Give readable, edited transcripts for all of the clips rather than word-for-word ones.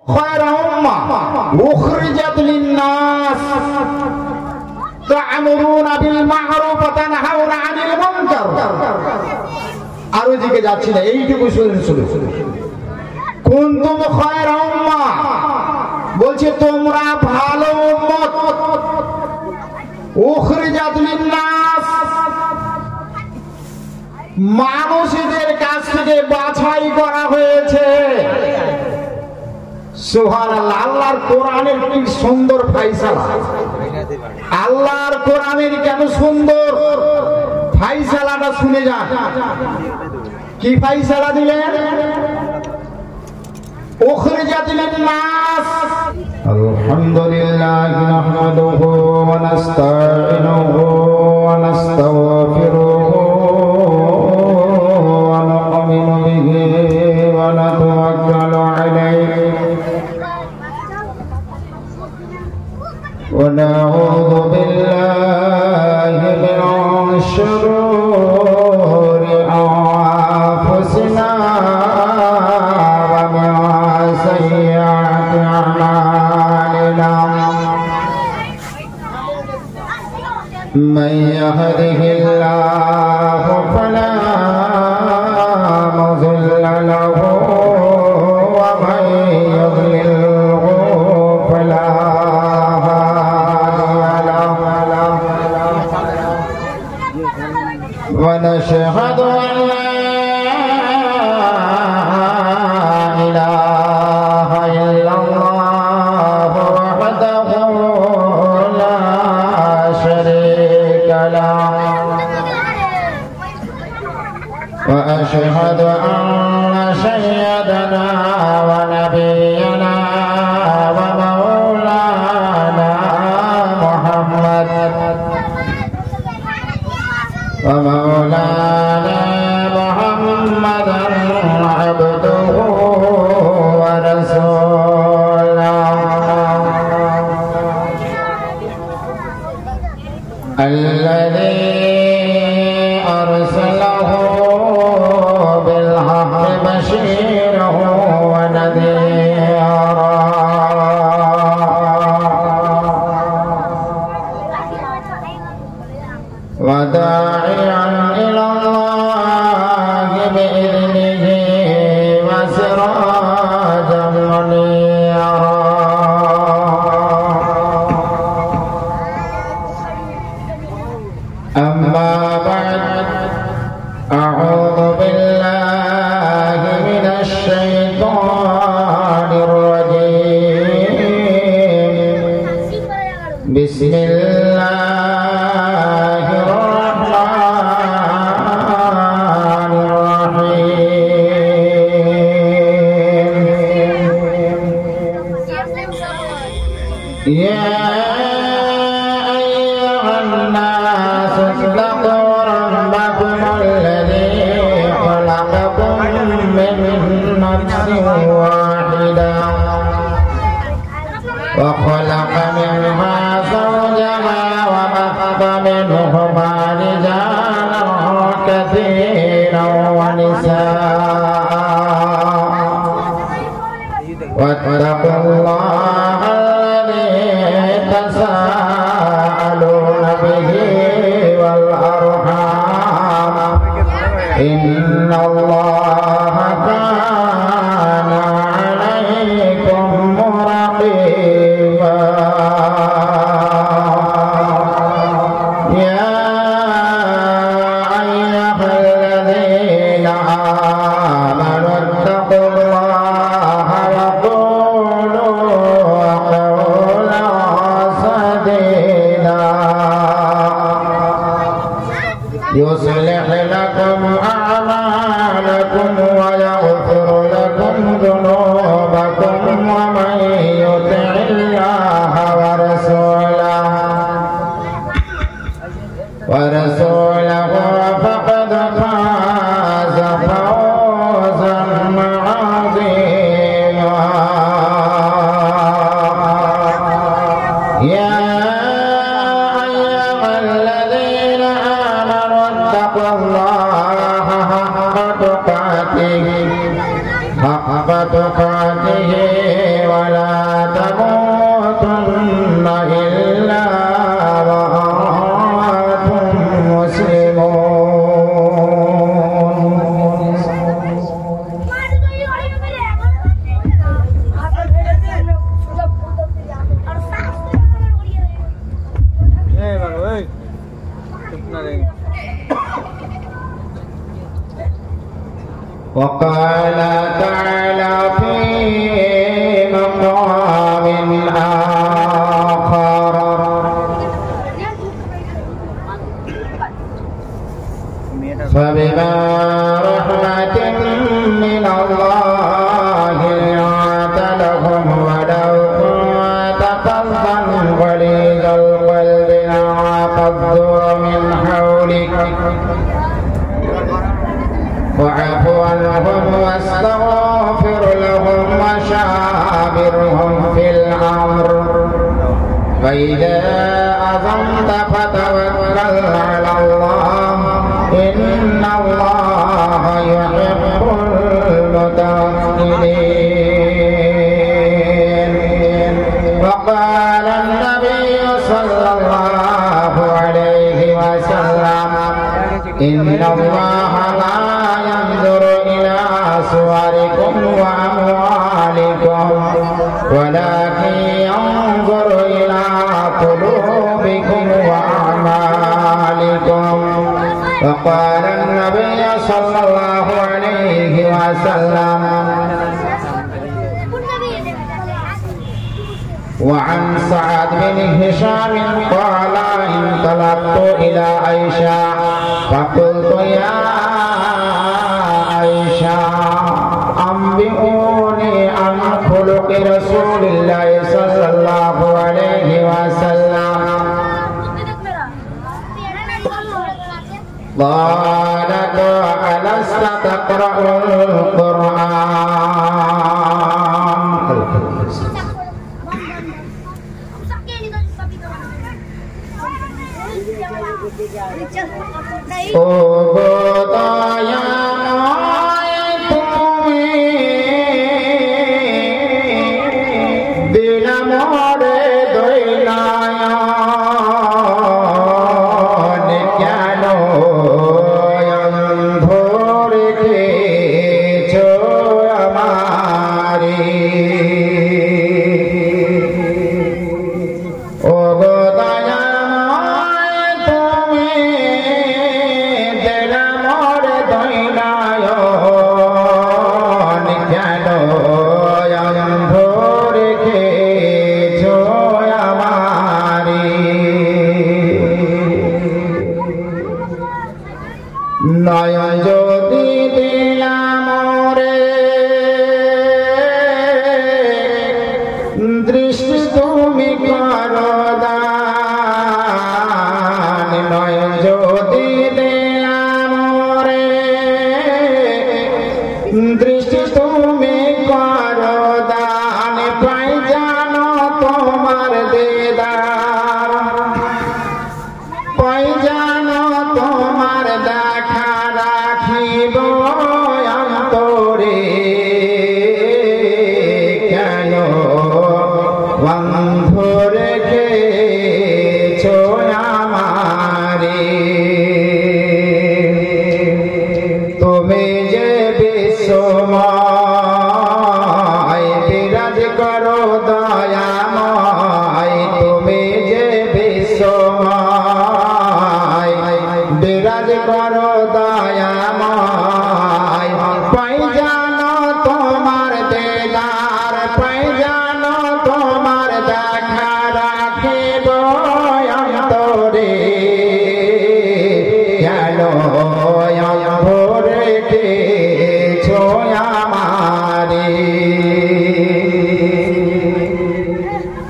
خير أمة أخرجت للناس تأمرون بالمعروف وتنهون عن المنكر আরো দিকে যাচ্ছি না এইটুকু শুনুন কুনতুম খায়রা উম্মাহ বলছে তোমরা ভালো উম্মত উখরিজাত লিন্নাস মানুষদের কাছ থেকে বাছাই করা হয়েছে সুবহানাল্লাহ আল্লাহর কোরআনের কি সুন্দর ফয়সালা আল্লাহর কোরআনের কেন সুন্দর ফয়সালাটা শুনে যান কি ফয়সালা দিলেন উখরিজাত লিন্নাস আলহামদুলিল্লাহ নাহমাদুহু ওয়া নাস্তাঈনুহু ওয়া নাস্তাগফিরুহু ওয়া নু'মিনু বিহি ওয়া নাতাওয়াক্কালু আলাইহি ওয়া নাউযু বিল্লাহি মিন শুরুরি আনফুসিনা من يهده الله فلا مضل له ومن يضلله فلا هادي له ونشهد أن لا إله إلا الله وحده لا شريك له وأشهد أن سيدنا ونبينا ومولانا محمد عبده ورسوله الذي أرسله بالحق بشيرا ونذيرا وداعيا إلى الله بإذنه وسراجا منيرا أما بعد أعوذ بالله من الشيطان الرجيم بسم الله الرحمن الرحيم يا أيها الناس اتقوا ربكم الذي خلقكم من نفس واحدة وخلق منها زوجها وبث منهما رجالا كثيرا ونساء واتقوا الله الذي تساءلون به والأرحام إن الله كان عليكم رقيبا يا أيها الذين آمنوا اتقوا الله وقولوا قولا سديدا وقال تعالى في مقام آخر فبما رحمة من الله لنت لهم ولو كنت فظا غليظ القلب لانفضوا من حولك فاعف عنهم واستغفر لهم وشاورهم في الأمر فإذا عزمت فتوكل على الله إن الله يحب المتوكلين. وقال النبي صلى الله عليه وسلم إن الله لا ينظر إلى صوركم وأموالكم ولكن ينظر إلى قلوبكم وأعمالكم. وقال النبي صلى الله عليه وسلم وعن سعد بن هشام قال انطلقت إلى عائشة فقلت يا عائشة أنبئوني عن خلق رسول الله صلى الله عليه وسلم. قالت ألست تقرأ القرآن.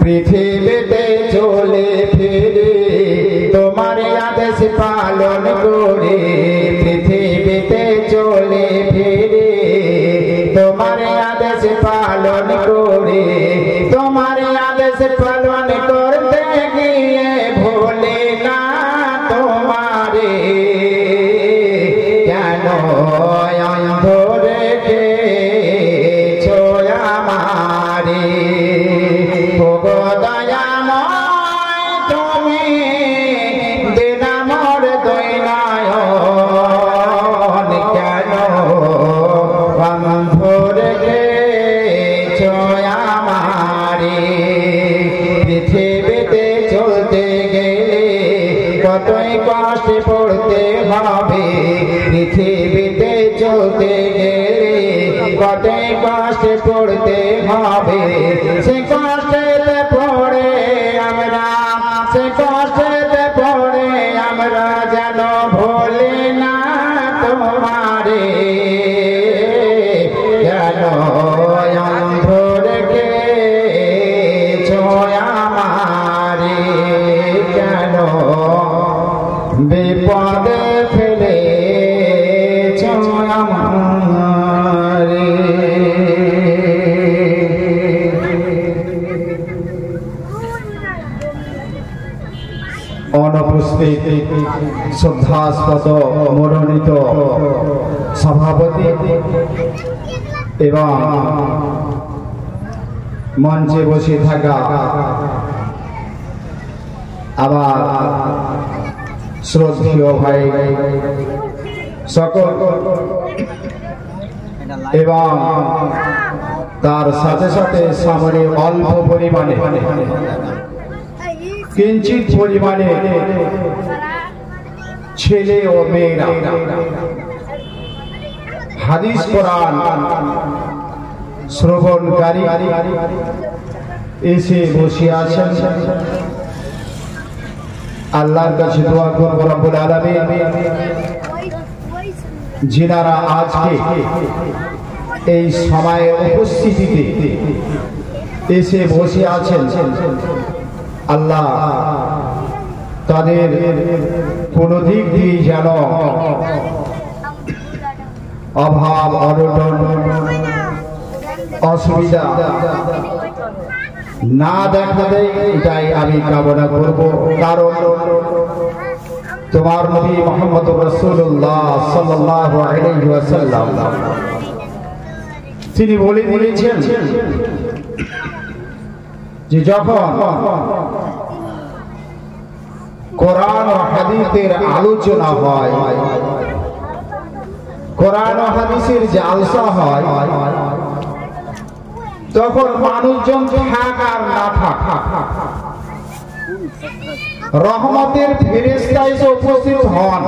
পৃথিবীতে চলে ফিরে তোমার আদেশ পালন করে, পৃথিবীতে চলে ফিরে তোমার আদেশ পালন করে উপস্থিত শ্রদ্ধাস্পদ মনোনীত সভাপতি এবং মঞ্চে বসে থাকা আমার শ্রদ্ধেয় ভাই সকল এবং তার সাথে সাথে সামনে অল্প পরিমাণে কিঞ্চিত পরিমাণে ছেলে ও মেয়েরা হাদিস কোরআন শ্রবণকারী এসে বসে আছেন। আল্লাহর কাছে দোয়া করব রব্বুল আলামিন যিনারা আজকে এই সময়ের উপস্থিতিতে এসে বসে আছেন, আল্লাহ তাদের কোনো দিক দিয়ে যেন অভাব অনটন অসুবিধা না দেখা দেয়, এটাই আমি কামনা করব। কারণ তোমার নবী মুহাম্মদ রাসূলুল্লাহ সাল্লাল্লাহু আলাইহি ওয়াসাল্লাম তিনি বলেছেন যে যখন কোরআন ও হাদিসের আলোচনা হয়, কোরআন ও হাদিসের জালসা হয়, তখন মানুষজন থাক আর না থাক রহমতের ফেরেশতা এসে উপস্থিত হন।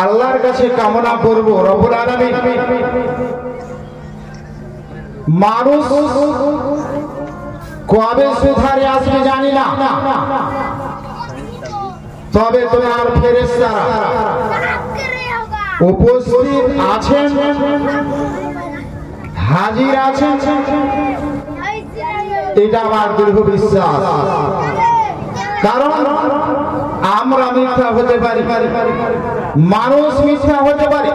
আল্লাহর কাছে কামনা করব রব্বুল আলামিন মানুষ কবে সুধারে আসবে জানি না, তবে তোমার ফেরেশতারা উপস্থিত আছেন, হাজির আছেন, এটা আমার দৃঢ় বিশ্বাস। কারণ আমরা মিথ্যা হতে পারি, মানুষ মিথ্যা হতে পারে,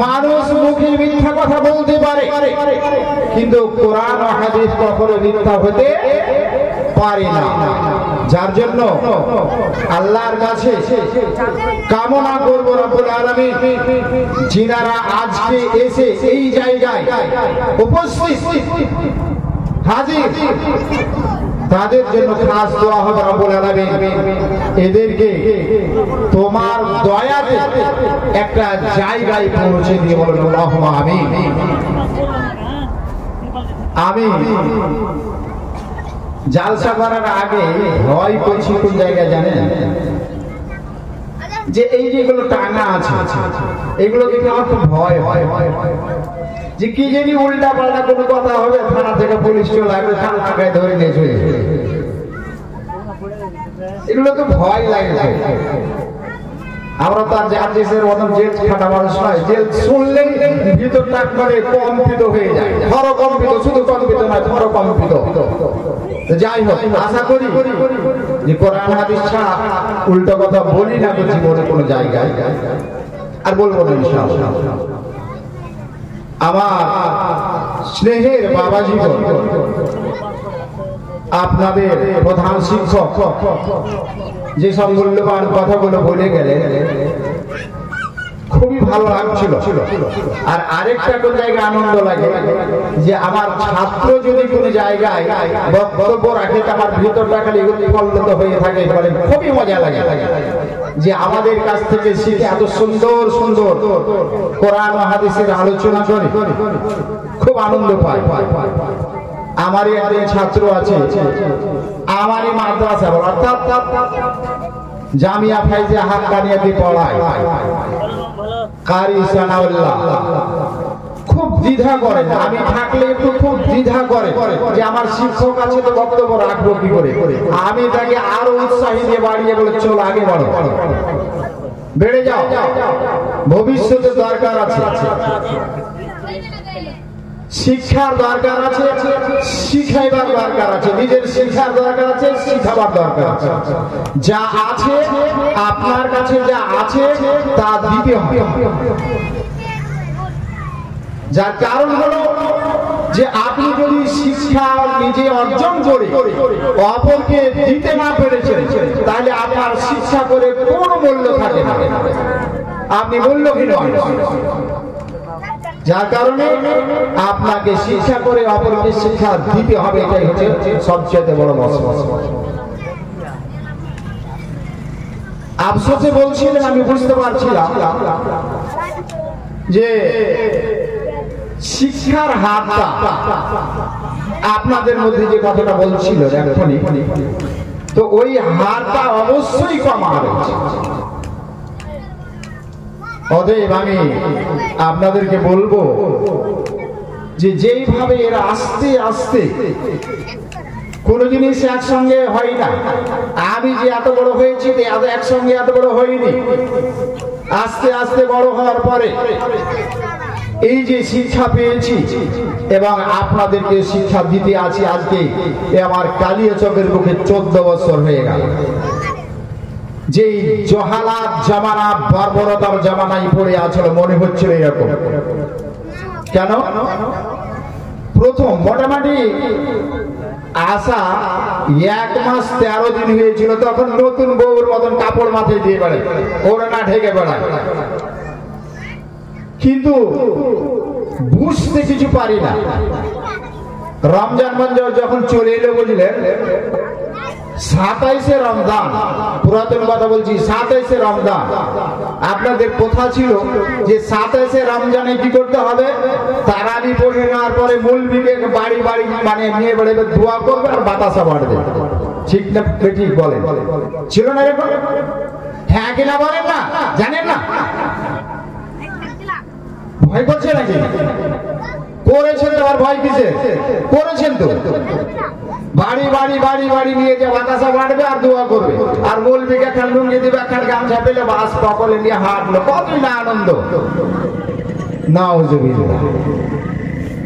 মানুষ মুখে মিথ্যা কথা বলতে পারে, কিন্তু কোরআন ও হাদিস কখনো মিথ্যা হতে পারে না। যার জন্য আল্লাহর কাছে কামনা করব রব্বুল আলামিন যিনারা আজকে এসে এই জায়গায় উপস্থিত হাজির, তাদের জন্য খাস দোয়া হবে রব্বুল আলামিন এদেরকে তোমার দয়াতে একটা জায়গায় পৌঁছে দিয়ে বলেন আল্লাহুম্মা আমিন। আমি জালসা করার আগে ভয় করছি কোন জায়গায় জানেন, যে এই যেগুলো টাঙা আছে এগুলো দেখে আমার খুব ভয় হয় যে কি জানি উল্টা পাল্টা কোনো কথা হবে, থানা থেকে পুলিশ চলে আসবে, কান লাগায় ধরে নিয়ে চলে যাবে, এগুলো তো ভয় লাগে। আমরা তার জাতিসের মতন জেল খাটা মানুষ নয়, জেল শুনলেই ভিতরটা করে কম্পিত হয়ে যায়, ধরকম্পিত, শুধু কম্পিত নয় ধরকম্পিত। যাই হোক, আশা করি যে কোরআন হাদিস ছাড়া উল্টো কথা বলি না জীবনে কোনো জায়গায়, আর বলবো না ইনশাআল্লাহ। আমার স্নেহের বাবাজি, আপনাদের প্রধান শিক্ষক যেসব মূল্যবান কথাগুলো বলে গেলেন খুবই ভালো লাগছিল। আর আরেকটা কোন জায়গায় আনন্দ লাগে যে আমার ছাত্র যদি কোনো জায়গায় বক্তব্য রাখে, আমার ভিতরটা খালি উৎফুল্লিত হয়ে থাকে, খুবই মজা লাগে যে আমাদের কাছ থেকে শিখে এত সুন্দর সুন্দর কোরআন ও হাদিসের আলোচনা করে খুব আনন্দ পায়। আমারই একজন ছাত্র আছে, আমারই মাদ্রাসা অর্থাৎ জামিয়া ফাইজিয়া হাক্কানিয়াতে পড়ায়, কারি সানাউল্লাহ, খুব দ্বিধা করে, আমি থাকলে একটু খুব দ্বিধা করে যে আমার শিক্ষক আছে তো বক্তব্য রাখবো কি করে। আমি তাকে আরো উৎসাহী দিয়ে বাড়িয়ে বলে চলো আগে বাড়ো, বেড়ে যাও, ভবিষ্যতে দরকার আছে, শিক্ষার দরকার আছে, শিখাইবার দরকার আছে, নিজের শিক্ষার দরকার আছে, শিখাবার দরকার আছে। যা আছে আপনার কাছে, যা আছে তা দিতে হবে। যার কারণ হলো যে আপনি যদি শিক্ষা শিক্ষা নিজে অর্জন করে অপরকে দিতে না পেরেছেন, তাহলে আপনার শিক্ষা করে কোনো মূল্য থাকে না, আপনি মূল্যহীন হন। যার কারণে আপনাকে শিক্ষা করে অপরকে শিক্ষা দিতে হবে, এটাই হচ্ছে সবচেয়ে বড় মশলা। আফসোসে বলছিলেন, আমি বুঝতে পারছিলাম যে শিক্ষার হারটা আপনাদের মধ্যে যে কথাটা বলছিল এখনই, তো ওই হারটা অবশ্যই কমা হয়েছে। অতএব আমি আপনাদেরকে বলবো যে যেইভাবে এরা আস্তে আস্তে কোন জিনিস একসঙ্গে হয় না, আমি যে এত বড় হয়েছি একসঙ্গে এত বড় হইনি, আস্তে আস্তে বড় হওয়ার পরে এই যে শিক্ষা পেয়েছি এবং আপনাদেরকে শিক্ষা দিতে আছি, আজকে আমার কালিয়াচকের বুকে 14 বছর হয়ে গেল। যে জহালাত জামানা, বর্বরতার জামানায় পড়ে আছে মনে হচ্ছিল এরকম। কেন? প্রথম মোটামুটি আসা 1 মাস 13 দিন হয়েছিল, তখন নতুন বউর মতন কাপড় মাথায় দিয়ে বেড়ায়, ওড়না ঢেকে বেড়ায়, কিন্তু বুঝতে কিছু পারি না। রমজান মঞ্জর যখন চলে এলো, বুঝলেন, 27শে রমজান, পুরাতন কথা বলছি, 27শে রমজান। আপনাদের কথা ছিল যে 27শে রমজানে কি করতে হবে, তারাবি পড়ে নেওয়ার পরে মৌলবীকে বাড়ি বাড়ি মানে নিয়ে বেড়াবে, দোয়া করবে আর বাতাসা বাড়বে। ঠিক না? ঠিক বলেন, ছিল না এরকম? হ্যাঁ কিনা বলেন না? জানেন না? ভয় করছে নাকি? করেছেন তো, আর ভয় কিসে? করেছেন তো। বাড়ি বাড়ি বাড়ি বাড়ি নিয়ে যে বাতাসা বাড়বে আর দোয়া করবে, আর মৌলবীকে একখান লুঙ্গি দিবে, একখান গামছা পেলে বাস সকলে নিয়ে হাঁটলো, কতই না আনন্দ। নাউজুবিল্লাহ।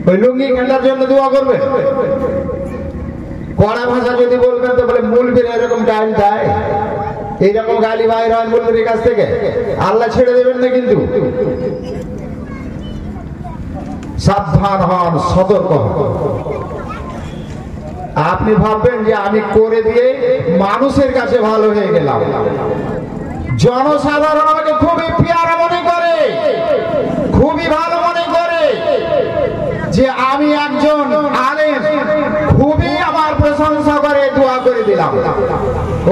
ওই লুঙ্গি কেনার জন্য দোয়া করবে? কড়া ভাষা যদি বলবেন তো বলে মৌলবীর এরকম গালি দেয়, এইরকম গালি বাইর হয় মৌলবীর কাছ থেকে, আল্লাহ ছেড়ে দেবেন না কিন্তু। সাবধান হন, সতর্ক হন। আপনি ভাববেন যে আমি করে দিয়ে মানুষের কাছে ভালো হয়ে গেলাম, জনসাধারণ আমাকে খুবই পেয়ারা মনে করে, খুবই ভালো মনে করে যে আমি একজন আলেম, খুবই আমার প্রশংসা করে, দোয়া করে দিলাম,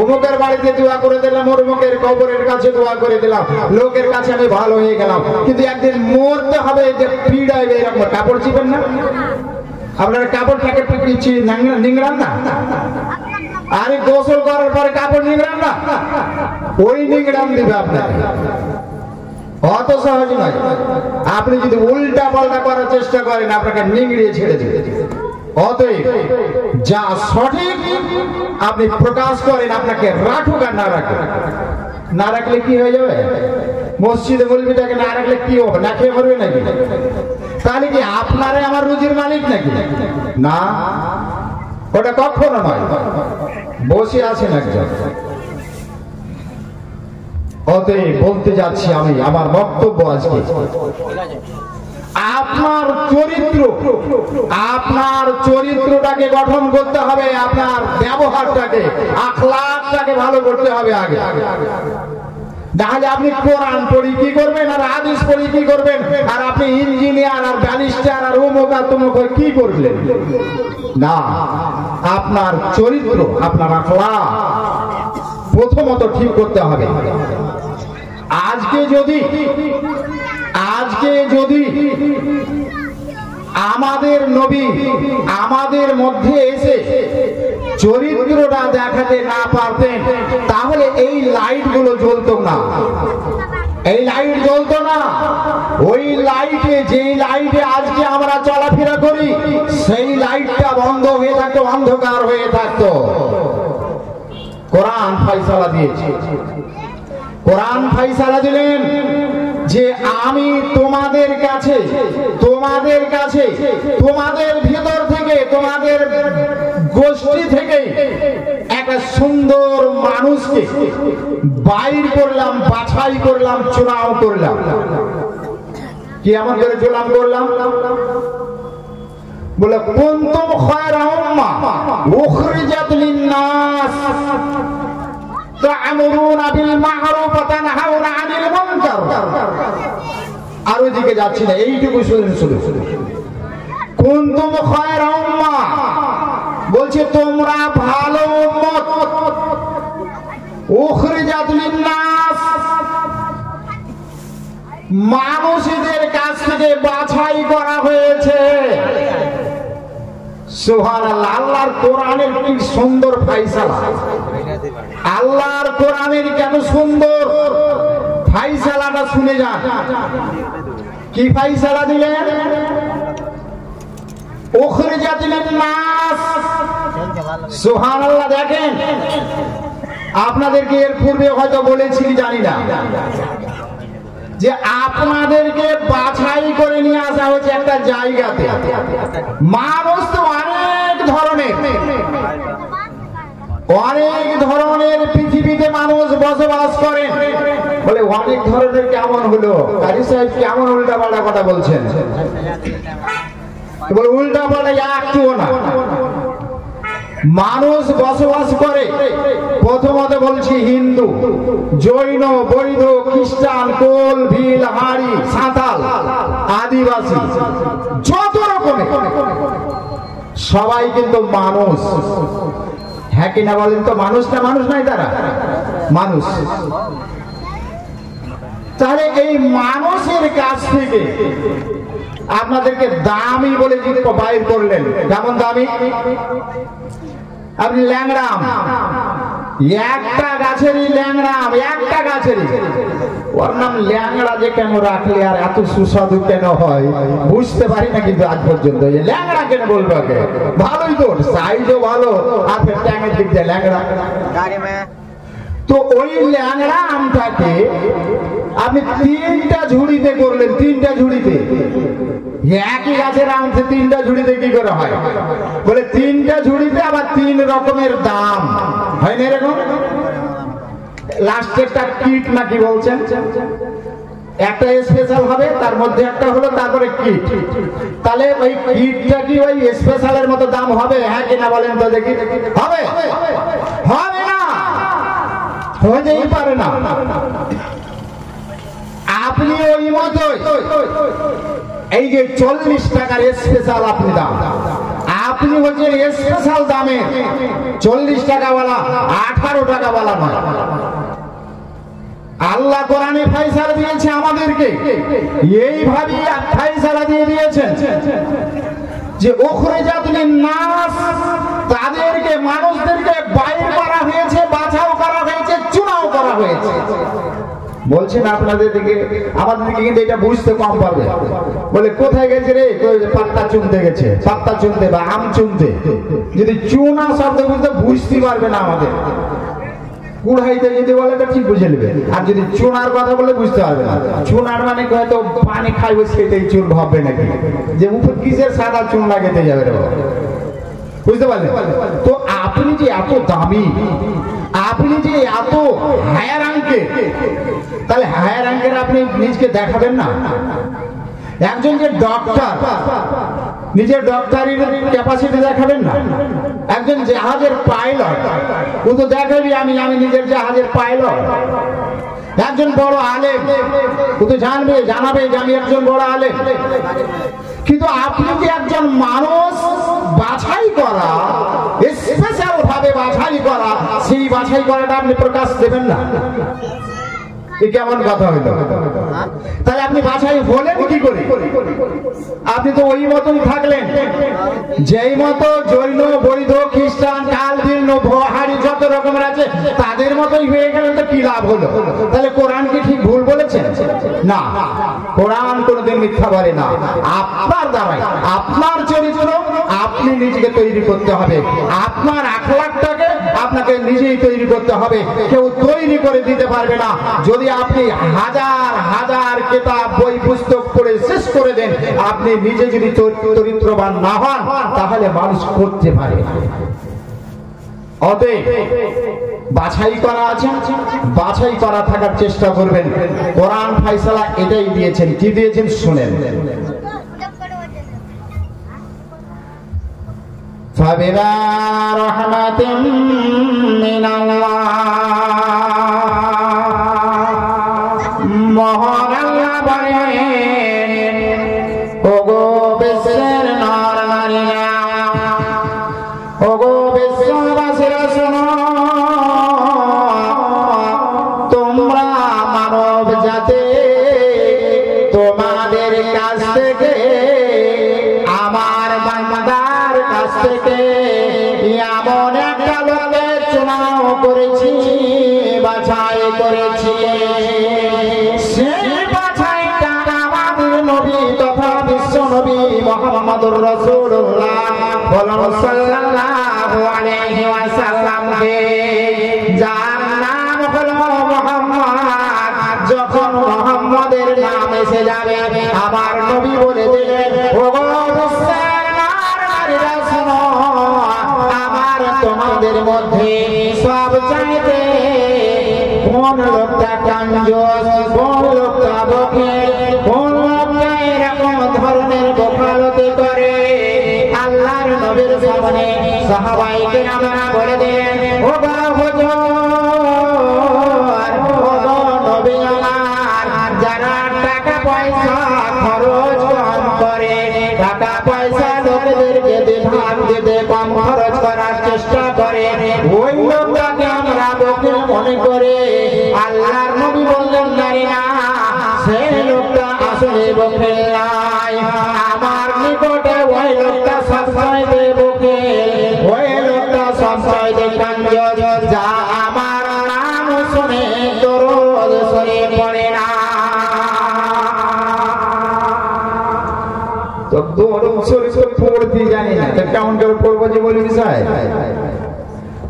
অমুকের বাড়িতে দোয়া করে দিলাম, অমুকের কবরের কাছে দোয়া করে দিলাম, লোকের কাছে আমি ভালো হয়ে গেলাম। কিন্তু একদিন মরতে হবে, যে পীড়াইবে, এরকম কাপড় চিবেন না? আপনারা কাপড়টাকে নিংড়ান না? আরে গোসল করার পরে কাপড় নিংড়ান না? ওই নিংড়ান দিবে আপনাকে, অত সহজ নয়। আপনি যদি উল্টা পাল্টা করার চেষ্টা করেন, আপনাকে নিংড়িয়ে ছেড়ে দেবে। অতএব যা সঠিক আপনি প্রকাশ করেন, আপনাকে রাখুক আর না রাখুক। না রাখলে কি হয়ে যাবে? মসজিদে মৌলবীটাকে না রাখলে কি হবে? না খেয়ে মরবে নাকি? তাহলে কি আপনারে আমার রুজির মালিক নাকি? না, ওটা কখনো নয়। বসে আছেন একজন। অতএব বলতে যাচ্ছি আমি, আমার বক্তব্য আজকে আপনার চরিত্রটাকে গঠন করতে হবে, আপনার ব্যবহারটাকে, আখলাকটাকে ভালো করতে হবে আগে। তাহলে আপনি কোরআন পড়ি কি করবেন, আর হাদিস পড়ি কি করবেন, আর আপনি ইঞ্জিনিয়ার আর ব্যারিস্টার আর অমুক আর তমুক কি করলেন? না, আপনার চরিত্র, আপনার আখলাক প্রথমত ঠিক করতে হবে। আজকে যদি আমাদের নবী আমাদের মধ্যে এসে চরিত্রটা দেখাতে না পারতেন, তাহলে এই লাইট গুলো জ্বলতো না, এই লাইট জ্বলতো না। ওই লাইটে, যেই লাইটে আজকে আমরা চলাফেরা করি, সেই লাইটটা বন্ধ হয়ে থাকতো, অন্ধকার হয়ে থাকতো। কোরআন ফয়সালা দিয়েছে, কোরআন ফয়সালা দিলেন যে আমি তোমাদের কাছে, তোমাদের ভিতর থেকে, তোমাদের গোষ্ঠী থেকে একটা সুন্দর মানুষকে বাইর করলাম, বাছাই করলাম, চুনাও করলাম। কি এমন করে জোলাম করলাম? বলে কুনতুম খায়রা উম্মাহ উখরিজাত লিন-নাস তা'মুরুনা বিল মা'রুফ ওয়া তানহাউনা 'আনিল মুনকার। আর ওইদিকে যাচ্ছি না, এইটুকু শুনুন শুধু। কুনতুম খায়রা উম্মাহ বলছে তোমরা ভালো উম্মত, উখরিজাত লিন-নাস মানুষদের কাছ থেকে বাছাই করা হয়েছে। সুবহানাল্লাহ। আল্লাহর কোরআনের কি সুন্দর ফায়সালা, আল্লাহর কোরআনের কেন সুন্দর ফায়সালাটা শুনে যান। কি ফায়সালা দিলেন? উখরিজাত লিন-নাস। সুবহানাল্লাহ। দেখেন আপনাদেরকে এর পূর্বে হয়তো বলেছি জানি না, যে আপনাদেরকে বাছাই করে নিয়ে আসা হচ্ছে একটা জায়গাতে। মানুষ তো অনেক ধরনের পৃথিবীতে মানুষ বসবাস করেন। বলে অনেক ধরনের কেমন হলো? কাজী সাহেব কেমন উল্টা পাল্টা কথা বলছেন? বলে উল্টা পাল্টা একটুও না। মানুষ বসবাস করে প্রথমত বলছি হিন্দু, জৈন, বৈধ, খ্রিস্টান, কোল, ভিল, হাড়ি, সাঁওতাল, আদিবাসী, যত রকমের সবাই কিন্তু মানুষ। হ্যাঁ কিনা বলেন তো? মানুষ না মানুষ নাই তারা মানুষ। তাহলে এই মানুষের কাছ থেকে আপনাদেরকে দামি বলে বাইর করলেন। কেমন দামি? আপনি ল্যাংড়াম, একটা গাছেরই ল্যাংড়াম, একটা গাছেরই। ওর নাম ল্যাংড়া যে কেন রাখলে আর এত সুস্বাদু কেন হয় বুঝতে পারি না, কিন্তু আজ পর্যন্ত ল্যাংড়া কেন বলবো? ভালোই তো, সাইজও ভালো, আর ট্যাঙের দিক দিয়ে ল্যাংড়া। তো ওই ল্যাংড়া আমটাকে আপনি 3টা ঝুড়িতে করলেন, 3টা ঝুড়িতে। একই গাছের আমতে 3টা ঝুড়িতে কি করে হয়? বলে 3টা ঝুড়িতে আবার 3 রকমের দাম হয় না এরকম? লাস্টেরটা কিট নাকি বলছেন, একটা স্পেশাল হবে, তার মধ্যে একটা হলো, তারপরে কিট। তাহলে ওই কিটটা কি ওই স্পেশালের মতো দাম হবে? হ্যাঁ কিনা বলেন তো দেখি? হবে? হবে না, হতেই পারে না। আপনি ওই মতো এই যে 40 টাকার স্পেশাল আপনি দাম, আপনি হচ্ছেন স্পেশাল দামে 40 টাকাওয়ালা, 18 টাকাওয়ালা নয়। আল্লাহ কোরআনে ফায়সালা দিয়েছে আমাদেরকে, এইভাবে ফায়সালা দিয়ে দিয়েছেন যে উখরিজাত লিন-নাস, তাদেরকে মানুষদেরকে বাইর করা হয়েছে, বাছাও করা হয়েছে, চুনাও করা হয়েছে। বলছেন আপনাদের দিকে, আমাদের দিকে কিন্তু এটা বুঝতে কম পারবে। বলে কোথায় গেছে রে? পাত্তা চুনতে গেছে, পাত্তা চুনতে বা আম চুনতে। যদি চুনা শব্দ বুঝতে পারবে না আমাদের। কুড়াইতে যদি বলে তো ঠিক বুঝে নেবে, আর যদি চুনার কথা বলে বুঝতে পারবে না। চুনার মানে হয়তো পানি খাইবে সেটাই চুন ভাববে নাকি, যে উপর কিসের সাদা চুন লাগাতে যাবে রে বাবা, বুঝতে পারলেন? তো আপনি যে এত দামি, আপনি যে এত হায়ার আঙ্কেল, তাহলে হায়ার আঙ্কেল আপনি নিজকে দেখাবেন না? একজন যে ডক্টর, নিজের ডক্টরের ক্যাপাসিটি দেখাবেন না? একজন জাহাজের পাইলট, ও তো দেখাবি আমি নিজের জাহাজের পাইলট। একজন বড় আলেম, ও তো জানাবে যে আমি একজন বড় আলেম। কিন্তু আপনি যে একজন মানুষ বাছাই করা, স্পেশাল ভাবে বাছাই করা, সেই বাছাই করাটা আপনি প্রকাশ দেবেন না। কেমন কথা হইল? তাহলে আপনি বাছাই হলেন কি করে? আপনি তো ওই মতই থাকলেন, যেই মতো জৈন, বৈধ, খ্রিস্টান, কাল, ভিন্ন, হাড়ি যত রকমের আছে তাদের মতোই হয়ে গেলেন, তো কি লাভ হলো? তাহলে কোরআন কি ঠিক ভুল বলেছেন? না, কোরআন কোনোদিন মিথ্যা বলে না। আপনার দ্বারাই, আপনার চরিত্র আপনি নিজেকে তৈরি করতে হবে, আপনার আখলাকটাকে আপনাকে নিজেই তৈরি করতে হবে, কেউ তৈরি করে দিতে পারবে না। যদি আপনি হাজার হাজার কিতাব, বই, পুস্তক পড়ে শেষ করে দেন, আপনি নিজে যদি চরিত্রবান না হন, তাহলে মানুষ করতে পারে। অতএব বাছাই করা আছে, বাছাই করা থাকার চেষ্টা করবেন। কোরআন ফায়সালা এটাই দিয়েছেন। কি দিয়েছেন শুনেন। فبما رحمة من الله মহান আল্লাহ বলেন ওগো বিশ্বের নর নারীরা ওগো বিশ্ববাসীরা শোনো তোমরা মানব জাতি তোমাদের কাছ থেকে আমার বান্দার কাছ থেকে এমন একটা লোকের চুনাও করেছি বাছাই করেছি সেই বাছাইটা আমাদের নবী তথা বিশ্ব নবী মুহাম্মদুর রাসূলুল্লাহ সাল্লাল্লাহু আলাইহি ওয়াসাল্লামকে যার নাম হলো মুহাম্মদ যখন মুহাম্মদের নাম এসে যাবে আমার নবী বলে দিলেন ওগো বিশ্বের নারীরা শোনো আমার তোমাদের মধ্যে সবচাইতে কোন লোকটা কাঞ্জস কোন লোকটা বখিল কোন লোকটা এরকম ধরনের বখালতি করে আল্লাহর নবীর সামনে সাহাবায়ে কেরামরা বলে দেন ওগো হুজুর ওগো নবী আমার যারা টাকা পয়সা খরচ কম করে টাকা পয়সা লোকদেরকে ভাগ দিতে কম খরচ করার চেষ্টা করে ওই লোকটাকে আমরা বকিল মনে করে আল্লাহর নবী বললেন নারী না সেই লোকটা আসলে বকিল নয় আমার নিকটে ওই লোকটা সবচাইতে বকিল ওই লোকটা সবচাইতে কাঞ্জস যা আমার নাম শুনে দরুদ শরীফ পড়ে না তো দরুদ শরীফ পড়তে জানি না তো কেমন করে পড়বো যে বলি বিষয়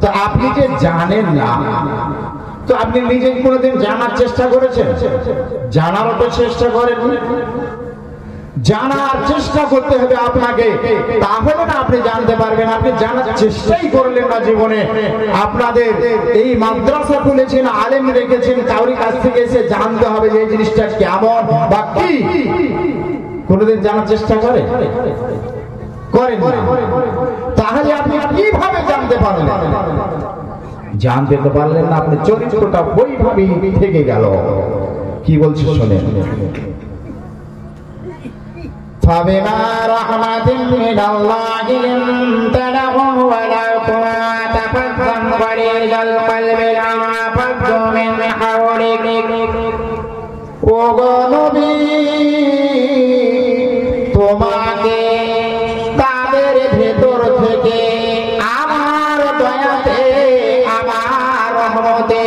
তো আপনি যে জানেন না তো আপনি নিজে কোনোদিন জানার চেষ্টা করেছেন জানারও তো চেষ্টা করেননি জানার চেষ্টা করতে হবে আপনাকে তাহলে না আপনি জানতে পারবেন আপনি জানার চেষ্টাই করলেন না জীবনে আপনাদের এই মাদ্রাসা খুলেছেন আলেম রেখেছেন কাউরি কাছ থেকে এসে জানতে হবে যে এই জিনিসটা কেমন বা কি কোনোদিন জানার চেষ্টা করেন তাহলে আপনি কিভাবে জানতে পারলেন জানতে তো পারলেন না আপনি চরিত্রটা ওইভাবেই থেকে গেল কি বলছে শোনেন فبما رحمة من الله لنت لهم ولو كنت فظا غليظ القلب لانفضوا من حولك ওগো নবী তোমাকে তাদের ভেতর থেকে আমার দয়াতে আমার রহমতে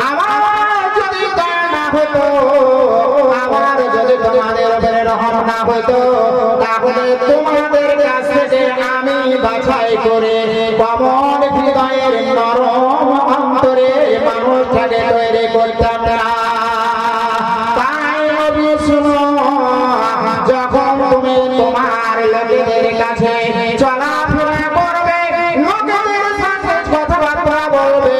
আমার যদি দয়া না হতো আমার যদি তোমাদের উপরে রহম না হতো তাহলে তোমাদের কাছ থেকে আমি বাছাই করে কমল হৃদয়ের নরম অন্তরে মানুষটাকে তৈরি করতাম না তাই নবী শুনো যখন তুমি তোমার লোকেদের কাছে চলাফেরা করবে লোকেদের সাথে কথাবার্তা বলবে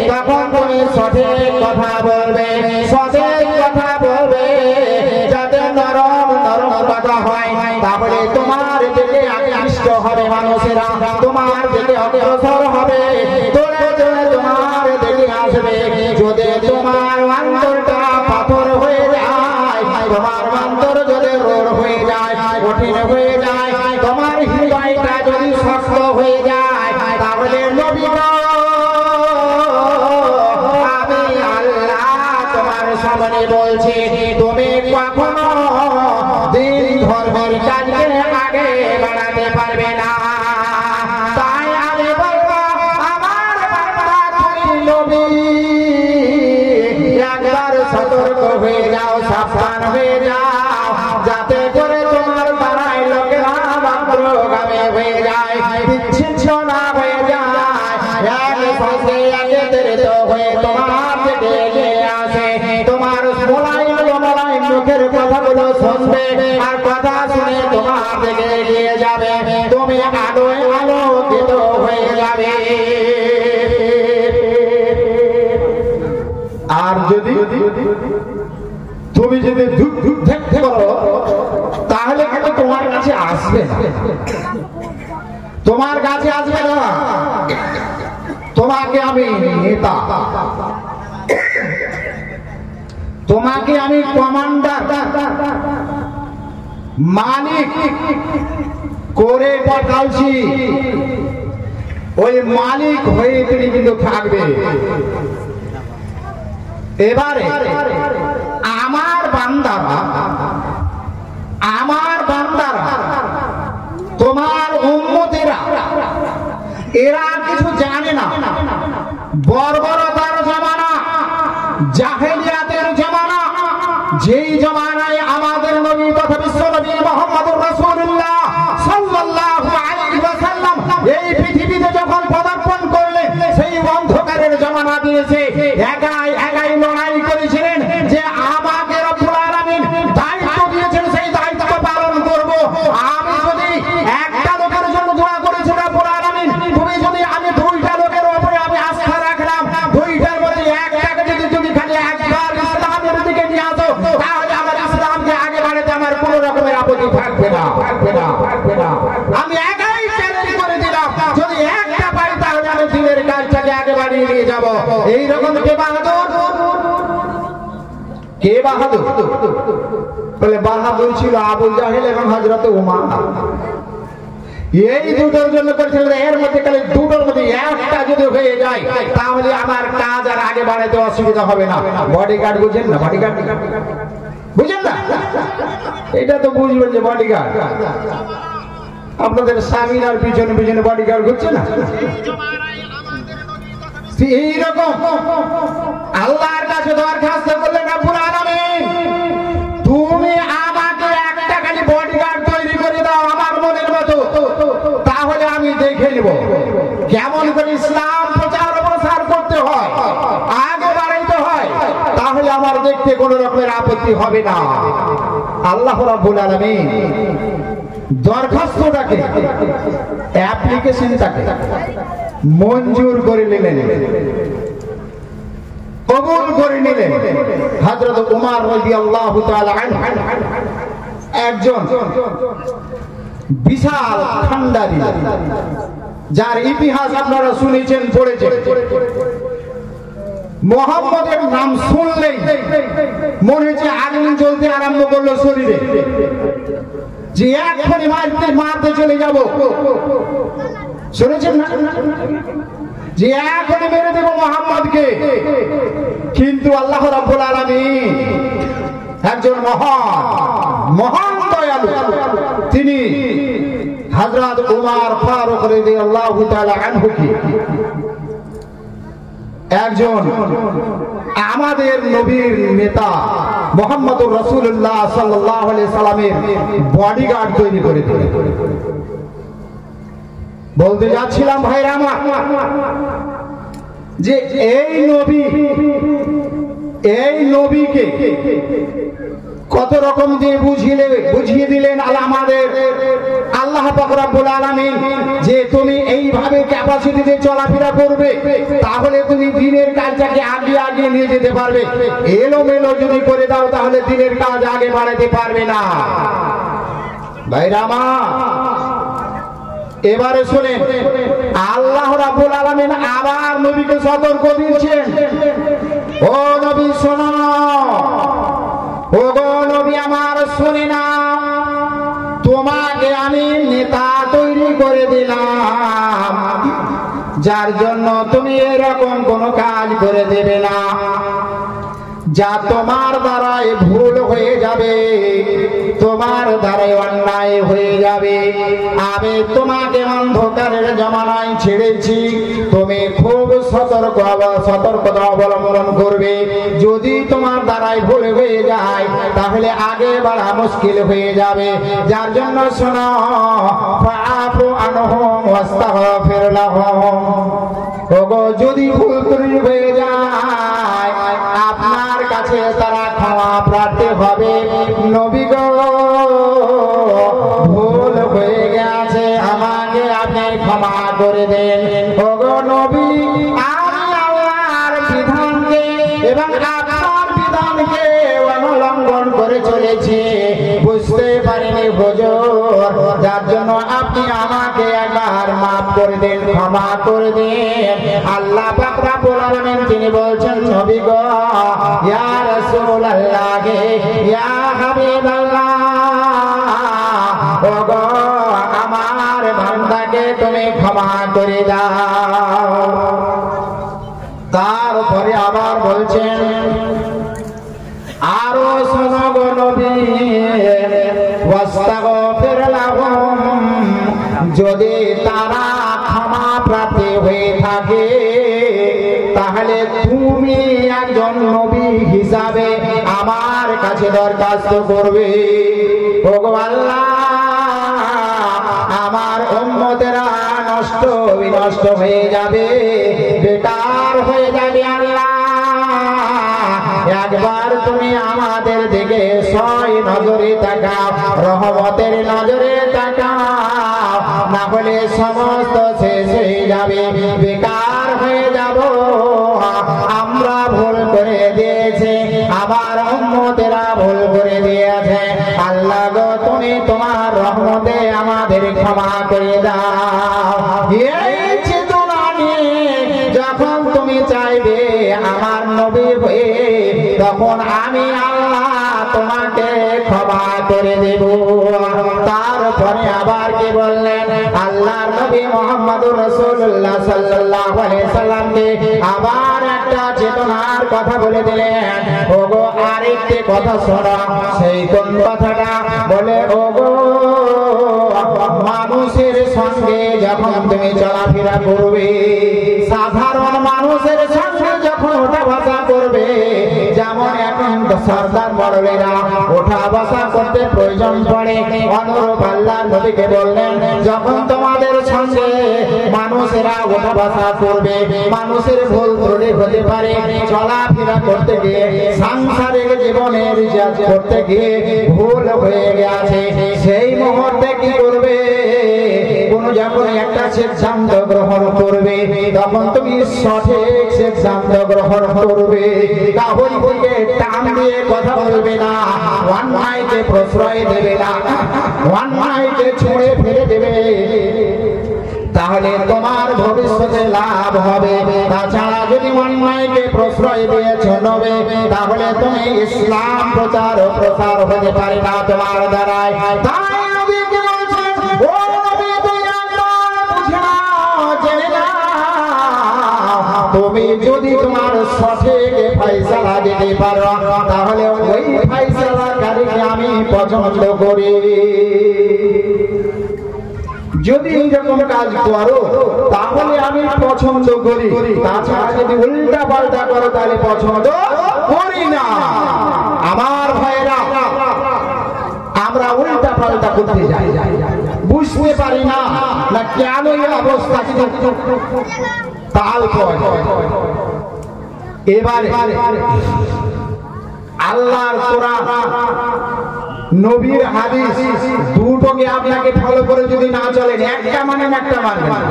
তখন তুমি সঠিক কথা বলবে সঠিক কথা বলবে যাতে নরম নরম কথা হয় তাহলে তোমার দিকে আকৃষ্ট হবে মানুষেরা তোমার দিকে অগ্রসর হবে দৌড়ে দৌড়ে তোমার দিকে আসবে যদি তোমার অন্তরটা পাথর হয়ে যায় তোমার অন্তর যদি রোড হয়ে যায় কঠিন হয়ে যায় তোমার হৃদয়টা যদি শক্ত হয়ে যায় তাহলে নবী আমি আল্লাহ তোমার সামনে বলছি তুমি কখনো দিন ধর্মের কাজে আগে বাড়াতে পারবে না তাই আমি বলবো আমার বান্দা তুমি নবী একবার সতর্ক হয়ে যাও সাবধান হয়ে যাও যাতে করে তোমার দ্বারাই লোকেরা মাত্রগামী হয়ে যায় বিচ্ছিন্ন না হয়ে যায় এক সঙ্গে একত্রিত হয়ে তোমার দিকে এগিয়ে আসে তোমার মোলায়েম মুখের কথাগুলো শুনবে আর কথা শুনে তোমার দিকে এগিয়ে যাবে তুমি আলোয় আলোকিত হয়ে যাবে আর যদি তুমি যদি ধুক ধুক দেখতে করো তাহলে কিন্তু তোমার কাছে আসবে না তোমার কাছে আসবে না, তোমাকে আমি নেতা, তোমাকে আমি কমান্ডার মালিক করে পাঠাচ্ছি। ওই মালিক হয়ে তিনি কিন্তু থাকবে। এবারে আমার বান্দারা তোমার উম্মতেরা এরা কিছু জানে না। বর্বরতার জামানা, জাহেলিয়াতের জামানা, যেই জামানায় আমাদের নবী তথা বিশ্ব নবী মুহাম্মদুর রাসূলুল্লাহ সাল্লাল্লাহু আলাইহি ওয়াসাল্লাম এই পৃথিবীতে যখন পদার্পণ করলেন, সেই অন্ধকারের জামানা দিয়েছে। একাই লড়াই করেছিলেন যে আমাকে রব্বুল আলামিন দায়িত্ব দিয়েছেন, সেই দায়িত্ব পালন করব। আমি যদি একটা লোকের জন্য দোয়া করেছি রব্বুল আলামিন, তুমি যদি আমি দুইটা লোকের উপরে আমি আস্থা রাখলাম, দুইটার মধ্যে একটাকে যদি খালি একবার ইসলামের দিকে নিয়ে আসো, তাহলে আমার ইসলামকে আগে বাড়াতে আমার কোনো রকমের আপত্তি থাকবে না। আমি একাই চ্যালেঞ্জ করে দিলাম, যদি একটা পাই তাহলে আমি দিনের কাজটাকে আগে বাড়িয়ে নিয়ে যাব। এইরকম কে বাহাদুর? বলে বাহাদুর ছিল আবু জাহেল এবং হযরত উমার। এই দুটোর জন্য করেছিলেন। এর মধ্যে খালি দুটোর মধ্যে একটা যদি হয়ে যায় তাহলে আমার কাজ আর আগে বাড়াতে অসুবিধা হবে না। বডিগার্ড বুঝেন না? বডিগার্ড বুঝেন না? এটা তো বুঝবেন যে বডিগার্ড আপনাদের স্বামীর পিছনে পিছনে বডিগার্ড ঘুরছে না? এইরকম আল্লাহর কাছে দরখাস্ত করলেন, রব্বুল আলামিন তুমি আমাকে একটা খালি বডিগার্ড তৈরি করে দাও আমার মনের মতো, তাহলে আমি দেখে নেব কেমন করে ইসলাম প্রচার প্রসার করতে হয়, আগে বাড়াইতে হয়, তাহলে আমার দেখতে কোনো রকমের আপত্তি হবে না। আল্লাহ রাব্বুল আলামিন দরখাস্তটাকে, অ্যাপ্লিকেশনটাকে মঞ্জুর করে নিলেন, কবুল করে নিলেন। হযরত উমর রাদিয়াল্লাহু তাআলা আনহু একজন বিশাল খানদারি, যার ইতিহাস আপনারা শুনেছেন, পড়েছেন। মুহাম্মদের নাম শুনলেই মনে হচ্ছে আগুন জ্বলতে আরম্ভ করলো শরীরে, যে এখনই মারতে চলে যাব। শুনেছেন না? যে এখনই মেরে দেব মুহাম্মদকে। কিন্তু আল্লাহ রাব্বুল আলামিন একজন মহান দয়ালু, তিনি হযরত উমর ফারুক রাদিয়াল্লাহু তাআলা আনহুকে একজন আমাদের নবীর নেতা মুহাম্মদুর রাসূলুল্লাহ সাল্লাল্লাহু আলাইহি সাল্লামের বডিগার্ড তৈরি করে দিলেন। বলতে যাচ্ছিলাম ভাইরা আমার, যে এই নবীকে কত রকম দিয়ে বুঝিয়ে দিলেন আমাদের আল্লাহ পাক রব্বুল আলামিন, যে তুমি এইভাবে ক্যাপাসিটিতে চলাফেরা করবে তাহলে তুমি দিনের কাজটাকে আগে নিয়ে যেতে পারবে। এলোমেলো যদি করে দাও তাহলে দিনের কাজ আগে বাড়াতে পারবে না। ভাইরা আমার, এবারে শুনেন, আল্লাহ রাব্বুল আলামিন আবার নবীকে সতর্ক দিচ্ছেন, ও নবী শোনো, ও গো নবী আমার শুনে না, তোমাকে আমি নেতা তৈরি করে দিলাম, যার জন্য তুমি এরকম কোনো কাজ করে দেবে না যা তোমার দ্বারাই ভুল হয়ে যাবে, তোমার দ্বারাই অন্যায় হয়ে যাবে। আমি তোমাকে অন্ধকারের জমানায় ছেড়েছি, তুমি খুব সতর্কতা অবলম্বন করবে। যদি তোমার দ্বারাই ভুল হয়ে যায় তাহলে আগে বাড়া মুশকিল হয়ে যাবে। যার জন্য শোনো, ফাআফু আনহুম ওয়াস্তাগফির লাহুম, ওগো যদি ভুল ত্রুটি হয়ে যায় আপনার কাছে তারা ক্ষমা প্রার্থী হবে। নবী গো, ভুল হয়ে গেছে, আমাকে আপনি ক্ষমা করে দেন। ওগো নবী, আমি আল্লাহর বিধানকে এবং আপনার বিধানকে অনুলঙ্ঘন করে চলেছি, বুঝতে পারিনি হুজুর, যার জন্য আপনি আমাকে আমাকে একবার মাফ করে দেন, ক্ষমা করে দেন। আল্লাহ পাক রব্বুল আলামিন তিনি বলছেন, নবী গো, ইয়া রাসূলুল্লাহ, ইয়া হাবিবাল্লাহ, ও গো আমার বান্দাকে তুমি ক্ষমা করে দাও। তারপরে আবার বলছেন, আরো শোনো গো নবী, ওয়াস্তাগফির লাহুম, যদি তারা ক্ষমা প্রার্থী হয়ে থাকে তাহলে তুমি একজন নবী হিসাবে আমার কাছে দরখাস্ত করবে। ওগো আল্লাহ, আমার উম্মতেরা নষ্ট বিনষ্ট হয়ে যাবে, বেকার হয়ে যাবে। আল্লাহ, একবার তুমি আমাদের দিকে সয় নজরে তাকাও, রহমতের নজরে তাকাও, না হলে সমস্ত শেষ হয়ে যাবে, বেকার হয়ে যাব। আমরা ভুল করে দিয়েছি, আমার উম্মতেরা ভুল করে দিয়েছে। আল্লাহ গো, তুমি তোমার রহমতে আমাদের ক্ষমা করে দাও। এই চেতনা নিয়ে যখন তুমি চাইবে আমার নবী হয়ে, তখন আমি আল্লাহ তোমাকে ক্ষমা করে দেব। তারপরে আবার কি বললেন, আল্লাহর নবী মুহাম্মদুর রাসূলুল্লাহ সাল্লাল্লাহু আলাইহি সাল্লামকে আবার একটা চেতনার কথা বলে দিলেন। ওগো আরেকটি কথা শোনো। সেই কোন কথাটা? বলে, ওগো মানুষের সঙ্গে যখন তুমি চলাফেরা করবে, সাধারণ মানুষের সঙ্গে যখন ওঠা বসা করবে, যেমন এখন সরদার বড়লেরা ওঠা বসা করতে প্রয়োজন পড়ে, অনুরূপ আল্লাহর নবীকে বললেন, যখন তোমাদের সঙ্গে মানুষেরা ওঠা বসা করবে, মানুষের ভুল ত্রুটি হতে পারে, চলাফেরা করতে গিয়ে, সাংসারিক জীবনে রিচার্জ করতে গিয়ে ভুল হয়ে গেছে, সেই মুহূর্তে কি করবে? কোন যখন একটা সিদ্ধান্ত গ্রহণ করবে, তখন তুমি সঠিক সিদ্ধান্ত গ্রহণ করবে। কাউরি বলবে টান দিয়ে কথা বলবে না, অন্যায়কে প্রশ্রয় দেবে না, অন্যায়কে ছুঁড়ে ফেলে দেবে, তাহলে তোমার ভবিষ্যতে লাভ হবে। তাছাড়া যদি অন্যায়কে প্রশ্রয় দিয়ে চলবে, তাহলে তুমি ইসলাম প্রচার ও প্রসার হতে পারে না তোমার দ্বারাই। তাই নবী কি বলছেন, ও নবী, তুই একবার বুঝে নাও, জেনে নাও, তুমি যদি তোমার সঠিক ফয়সালা দিতে পারো, তাহলে ওই ফয়সালাকারীকে আমি পছন্দ করি। যদি এইরকম কাজ করো তাহলে আমি পছন্দ করি, তাছাড়া যদি উল্টা পাল্টা করো তাহলে পছন্দ করি না। আমার ভাইয়েরা, আমরা উল্টা পাল্টা করতে যাই, বুঝতে পারি না না কেন এই অবস্থা, তাল পড়ে। এবারে আল্লাহর কোরআন, নবীর হাদিস, দুটোকে আপনাকে ফলো করে যদি না চলেন, একটা মানেন একটা মানবেন।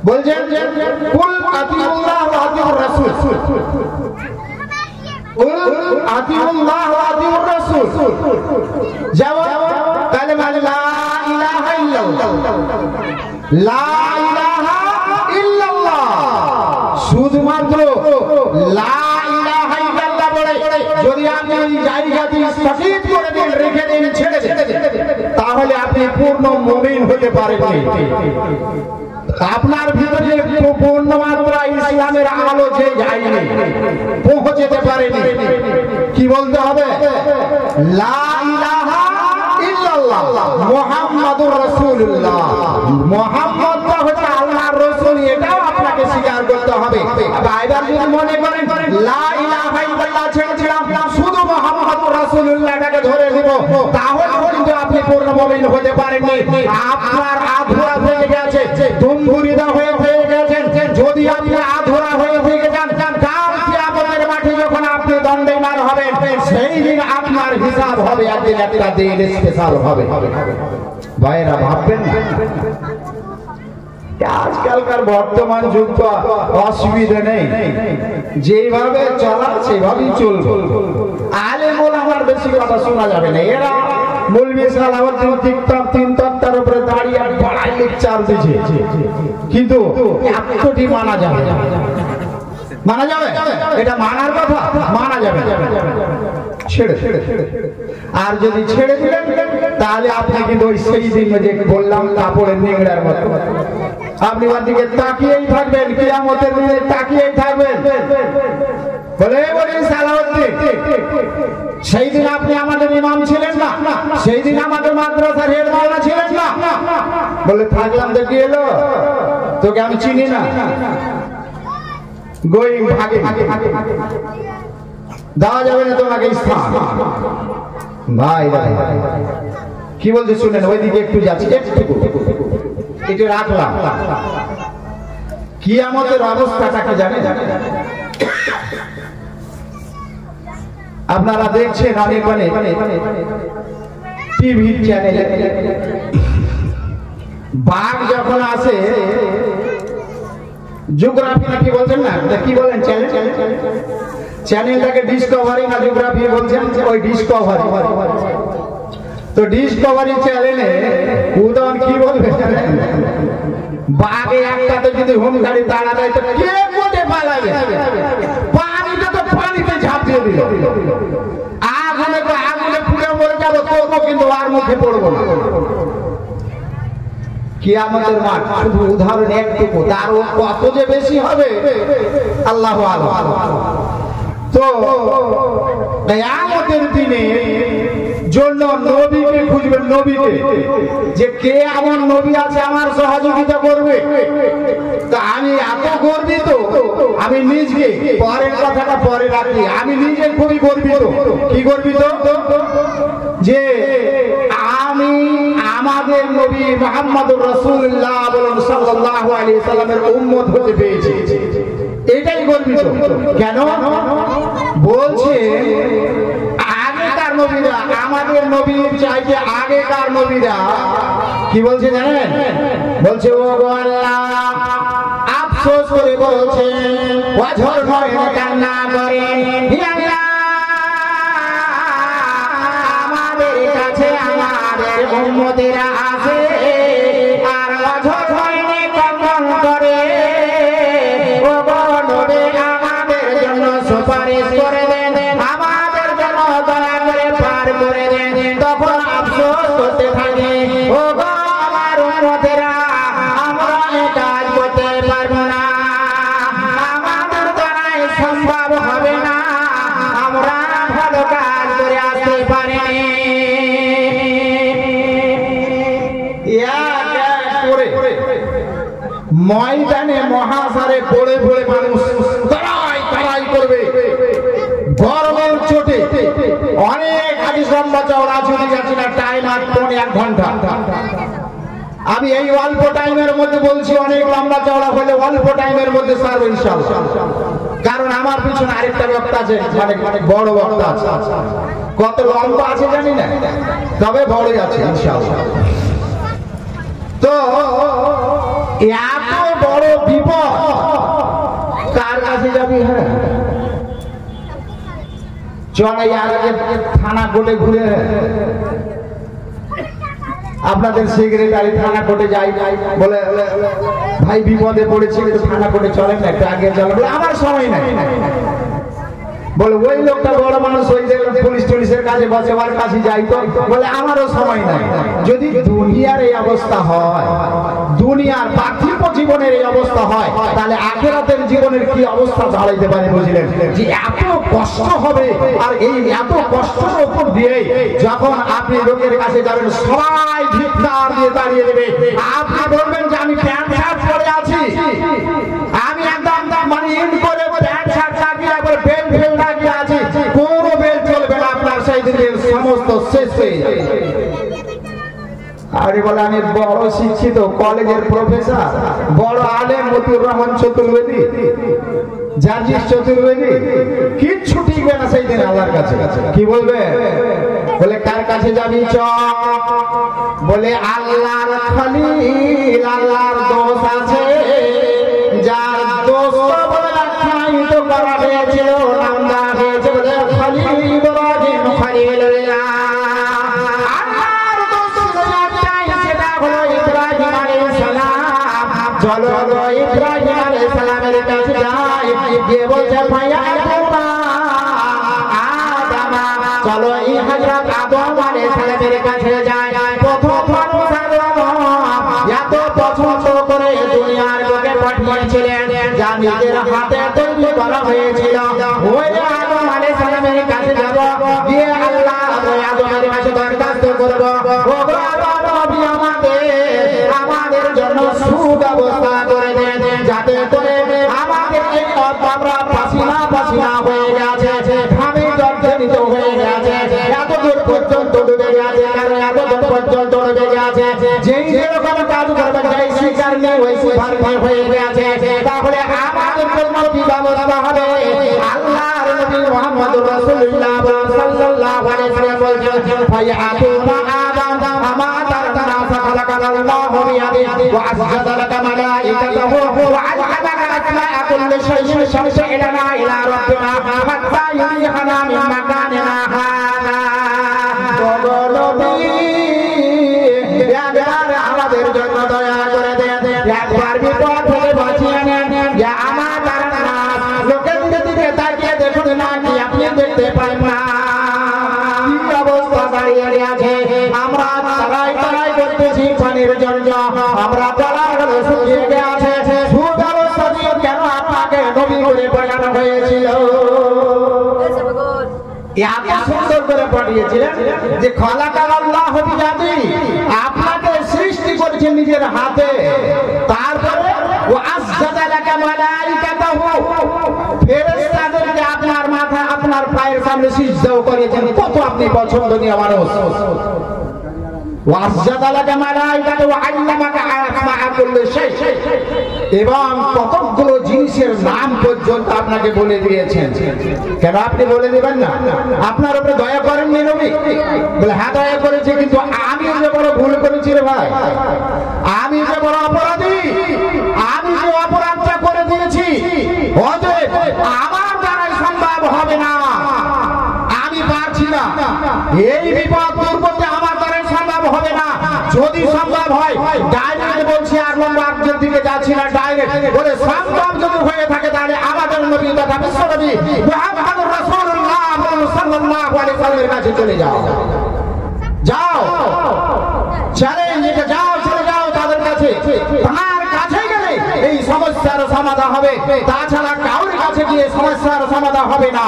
বলছেন কুল আতিউল্লাহ ওয়া আতিউর রাসূল, কুল আতিউল্লাহ ওয়া আতিউর রাসূল। জবাব কালেমা লা ইলাহা ইল্লাল্লাহ, লা ইলাহা ইল্লাল্লাহ, শুধুমাত্র লা ইলাহা ইল্লাল্লাহ বলে যদি আপনি এই জায়গাটি সঠিক করে দিন, রেখে দিন, ছেড়ে দিন, তাহলে আপনি পূর্ণ মুমিন হতে পারবেন। আপনার ভিতরে পূর্ণ মাত্রা ইসলামের আলো যে যায়নি, পৌঁছতে পারেনি, কি বলতে হবে? লা ইলাহা ইল্লাল্লাহ মুহাম্মাদুর রাসূলুল্লাহ, মুহাম্মদটা হচ্ছে আল্লাহর রাসূল, এটাও আপনাকে স্বীকার করতে হবে। বাইরে যদি মনে করেন লা ইলাহা ইল্লাল্লাহ ছেড়ে দিলাম, শুধু মুহাম্মাদুর রাসূলুল্লাহটাকে ধরে নিব, তাহলে কিন্তু আপনি পূর্ণ মুমিন হতে পারেননি। আপনার আধুরা হয়ে গেছে, দুমদুরিদা হয়ে গেছেন। যদি আপনি আধুরা হয়ে যান, কাল কিয়ামতের মাঠে যখন আপনি দণ্ডায়মান হবেন, সেই দিন আপনার হিসাব হবে, একদিন একটা দিন স্পেশাল হবে। ভাইরা ভাববেন না, আজকালকার বর্তমান যুগ তো অসুবিধা নেই, যেভাবে চলা সেভাবেই চলবে। আলেম ওলামার বেশি কথা শোনা যাবে না, এরা মৌলভী সালাউদ্দিন তিন তক্তার উপরে দাঁড়িয়ে লেকচার দিছে, কিন্তু এতটি মানা যাবে, মানা যাবে? এটা মানার কথা, মানা যাবে। ছেড়ে আর যদি ছেড়ে দিলেন তাহলে আপনি কিন্তু ওই সেই দিন যে বললাম কাপড়ের নিংড়ার মতো আপনি ওর দিকে তাকিয়েই থাকবেন, কিয়ামতের দিনে তাকিয়েই থাকবেন। বলে বলেন সালাউদ্দিন, সেই দিন আপনি আমাদের ইমাম ছিলেন না, সেই দিন আমাদের মাদ্রাসার হেড মাওলানা ছিলেন না। বলে থাকলাম তো কি হলো, তোকে আমি চিনি না, গোয়িং ভাগে দেওয়া যাবে না তোমাকে স্থান। ভাই কি বলছে শুনেন, ওইদিকে একটু যাচ্ছি, একটু রাখলাম। কিয়ামতের অবস্থাটাকে জানেন? আপনারা দেখছেন অনেক টিভি চ্যানেলে বাঘ যখন আসে, জিওগ্রাফি নাকি বলছেন না, কি বলেন চ্যানেলটাকে ডিসকভারি না জিওগ্রাফি বলছেন, ওই ডিসকভারি। তো ডিসকভারি চ্যানেলে উদন কি বলবে, বাঘে একটাতে যদি হোম গাড়ি দাঁড়া দেয় তো কে কোটে পালাবে, পানিতে তো পানিতে ঝাঁপ দিয়ে দিল, আগুনে তো আগুনে পুড়ে মরে যাবো, তবুও কিন্তু আর মুখে পড়বো না। কিয়ামতের মাঠ শুধু উদাহরণ একটুকু, তার কত যে বেশি হবে আল্লাহু আ'লাম। তো কিয়ামতের দিনে জন্য নবীকে খুঁজবেন, নবীকে, যে কে এমন নবী আছে আমার সহযোগিতা করবে। তা আমি এত গর্বিত, আমি নিজে, পরের কথাটা পরে রাখি, আমি নিজে খুবই গর্বিত। কি গর্বিত? যে আমি আমাদের নবী মুহাম্মদুর রাসূলুল্লাহ সাল্লাল্লাহু আলাইহি সাল্লামের উম্মত হতে পেরেছি, এটাই গর্বিত। কেন বলছে? আগেকার নবীরা, আমাদের নবীর চাইতে আগেকার নবীরা কি বলছে জানেন? বলছে ও গো আল্লাহ, আফসোস করে বলছে, ওয়াজর নয় কান্না করে, হে আল্লাহ আমাদের কাছে আমাদের উম্মতেরা আছে, আর ওয়াজর হয়নি কখন করে, ও গো নবী আমাদের জন্য সুপারিশ করে দেন, আমাদের জন্য দয়া করে পার করে দেন। তখন আফসোস করতে থাকে, ও গো আমার উম্মতেরা আমরা এই কাজ করতে পারবো না, আমাদের দ্বারাই সম্ভব হবে না, আমরা ভালো কাজ করে আসতে পারিনি। ময়দানে মহাসারে পড়ে পড়ে মানুষ তারাই তারাই করবে গরমের চোটে। অনেক হাদিস লম্বা চওড়া চলে যাচ্ছে না, টাইম আর 1 ঘন্টা। আমি এই অল্প টাইমের মধ্যে বলছি, অনেক লম্বা চওড়া হলে অল্প টাইমের মধ্যে সারব ইনশাআল্লাহ। কারণ আমার পিছনে আরেকটা বক্তা আছে, মানে বড় বক্তা আছে, কত লম্বা আছে জানি না, তবে বড় আছে ইনশাআল্লাহ। তো এত বড় বিপদ কার কাছে যাবি? হ্যাঁ চলে থানা কোর্টে ঘুরে, আপনাদের সেক্রেটারি থানা কোর্টে যাই, বলে ভাই বিপদে পড়েছি, থানা কোর্টে চলেন না, একটু আগে চলেন। বলে আমার সময় নাই। বলে ওই লোকটা বড় মানুষ, ওই যে পুলিশ টুলিশের কাছে বসে, ওর কাছে যাই, তো বলে আমারও সময় নাই। যদি দুনিয়ার এই অবস্থা হয়, দুনিয়ার পার্থিব জীবনের এই অবস্থা হয়, তাহলে আখিরাতের জীবনের কি অবস্থা দাঁড়াইতে পারে বুঝলেন? যে এত কষ্ট হবে, আর এই এত কষ্টের উপর দিয়ে যখন আপনি লোকের কাছে যাবেন, সবাই ধিক্কার দিয়ে দাঁড়িয়ে দেবে, আপনি বলবেন যে আমি প্যান্ট শার্ট পরে আছি, আমি একদম মানে ইন করে প্যান্ট শার্ট লাগিয়ে একবার বেল্ট ফেল লাগিয়ে আছি, কোনো বেল্ট চলবে না, আপনার সেই দিনের সমস্ত শেষ হয়ে যাবে। আরে বলে আমি বড় শিক্ষিত, কলেজের প্রফেসর, বড় আলেম মতিউর রহমান চতুর্বেদী, জাজিস চতুর্বেদী, কিচ্ছু ঠিকবে না সেই দিন আল্লাহর কাছে। কি বলবে? বলে কার কাছে যাবি? চ বলে আল্লাহর খলিল, আল্লাহর দোষ আছে, যার দোষ বলে আখ্যায়িত করা হয়েছিল, নাম দেওয়া হয়েছে বলে খলিল ইব্রাহিম খলিলুল্লাহ। আল্লাহর দোষ একটাই, সেটা হলো ইব্রাহিম আলাইহিস সালাম চলো ইব্রাহিম আলাইহিস সালামের কাছে যাই, গিয়ে বলছে ভাইয়া আদম, চলো এই হযরত আদম আলাইহিস সালামের কাছে যাই। প্রথম মানুষ আদম এত পছন্দ করে দুনিয়ার বুকে পাঠিয়েছিলেন, যা নিজের হাতে তৈরি করা হয়েছিল। ওই আদম আলাইহিস সালামের কাছে যাব, গিয়ে আল্লাহ ওই আদমের কাছে দরখাস্ত করব, ও আদম নবী আমাদের জন্য সুব্যবস্থা করে দেন, যাতে করে আমাদের এই আমরা পাসিনা পাসিনা হয়ে গেছে, ঘামে জর্জরিত হয়ে গেছে, এত দূর পর্যন্ত ডুবে গেছে, কারণ এত দূর পর্যন্ত ডুবে গেছে, যেই যেরকম কাজ করবেন যাই শিকার নেই ওই শিকার হয়ে গেছে, তাহলে আমাদের জন্য কি ব্যবস্থা হবে? আল্লাহর নবী মুহাম্মদুর রাসূলুল্লাহ সাল্লাল্লাহু আলাইহি ওয়াসাল্লাম বলেছেন, ফায়াতুনা আদম আমাদের নাস খালাকাল্লাহু বিয়াদিহি ওয়া আসজাদা লাকা মালাইকাতাহু ওয়া আল্লামাকা আসমা'a কুল্লি শাইইন শামসা ইলানা ইলা রাব্বিনা হাত্তা ইউরিহানা মিন মাকানিনা হাযা। আমাদের জন্য দয়া করে দেন, একবার বিপদ থেকে বাঁচিয়ে নেন, আমার লোকের দিকে তাকিয়ে দেখুন না কি আপনি দেখতে পান না কি অবস্থা দাঁড়িয়ে গেছে। আমরা তারাই করতেছি পানির জন্য, আমরা তারাগুলো শুকিয়ে গেছে, সুব্যবস্থা দিয়ে কেন আপনাকে নবী করে পাঠানো হয়েছিল? এত সুন্দর করে পাঠিয়েছিলেন যে খালাকাল্লাহু বিয়াদিহি, আপনাকে সৃষ্টি করেছেন নিজের হাতে, তারপরে ওয়া আসজাদা লাকা মালাইকাতাহু, ফেরেশতাদেরকে আপনার মাথা আপনার পায়ের সামনে সিজদাও করেছেন। কত আপনি পছন্দনীয় মানুষ। ওয়া আসজাদা লাকা মালাইকাতাহু ওয়া আল্লামাকা আসমা'a কুল্লি শাই, এবং কতগুলো জিনিসের নাম পর্যন্ত আপনাকে বলে দিয়েছেন। কেন আপনি বলে দিবেন না? আপনার উপরে দয়া করেননি নবী? বলে হ্যাঁ দয়া করেছে, কিন্তু আমি যে বড় ভুল করেছি রে ভাই, আমি যে বড় অপরাধী, আমি যে অপরাধটা করে দিয়েছি, অতএব আমার দ্বারাই সম্ভব হবে না, আমি পারছি না, এই বিপদ দূর করতে আমার দ্বারাই সম্ভব হবে না। যদি সম্ভব হয় ডাইরেক্ট বলছি, আর লম্বা একজন দিকে যাচ্ছি না, ডাইরেক্ট বলে সম্ভব যদি হয়ে থাকে তাহলে আমাদের নবী তথা বিশ্ব নবী মুহাম্মদুর রাসূলুল্লাহ সাল্লাল্লাহু আলাইহি ওয়াসাল্লামের কাছে চলে যাও, যাও চ্যালেঞ্জ, এটা যাও, চলে যাও তাদের কাছে। তার কাছে গেলে এই সমস্যার সমাধান হবে, তাছাড়া কারোর কাছে গিয়ে সমস্যার সমাধান হবে না।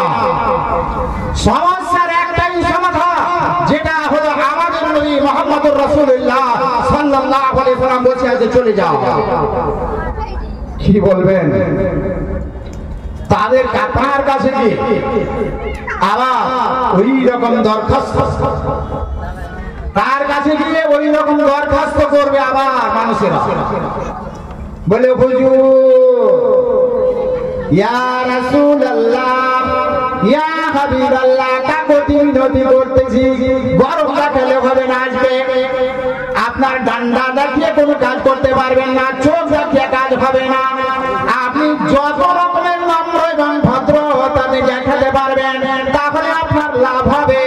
সমস্যার একটাই সমাধান, যেটা হলো আমাদের নবী মুহাম্মদুর রাসূলুল্লাহ সাল্লাল্লাহু আলাইহি ওয়াসাল্লাম বলছে যে চলে যাও। কি বলবেন? তাদের আপনার কাছে গিয়ে আবার ওই রকম দরখাস্ত, তার কাছে গিয়ে ওই রকম দরখাস্ত করবে আবার মানুষেরা, বলে হুজুর ইয়া রাসূলুল্লাহ ইয়া হাবিবাল্লাহ, কাকতি নদী করতেছি, গরমটা খেলে হবে না, আসবে আপনার ডান্ডা দেখিয়ে কোনো কাজ করতে পারবেন না, চোখ দেখিয়ে কাজ হবে না, আপনি যত রকমের নম্র এবং ভদ্রতা দেখাতে পারবেন তাহলে আপনার লাভ হবে,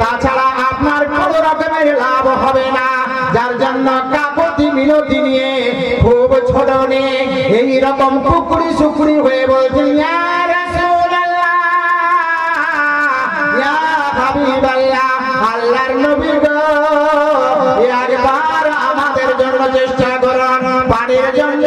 তাছাড়া আপনার কোনো রকমের লাভ হবে না। যার জন্য কাকতি মিনতি নিয়ে খুব ছোট নিয়ে এইরকম কুকুরি সুকুরি হয়ে বলছেন, ইয়া রাসূলুল্লাহ ইয়া হাবিবাল্লাহ, আল্লাহর নবী গো একবার আমাদের জন্য চেষ্টা করুন, পানির জন্য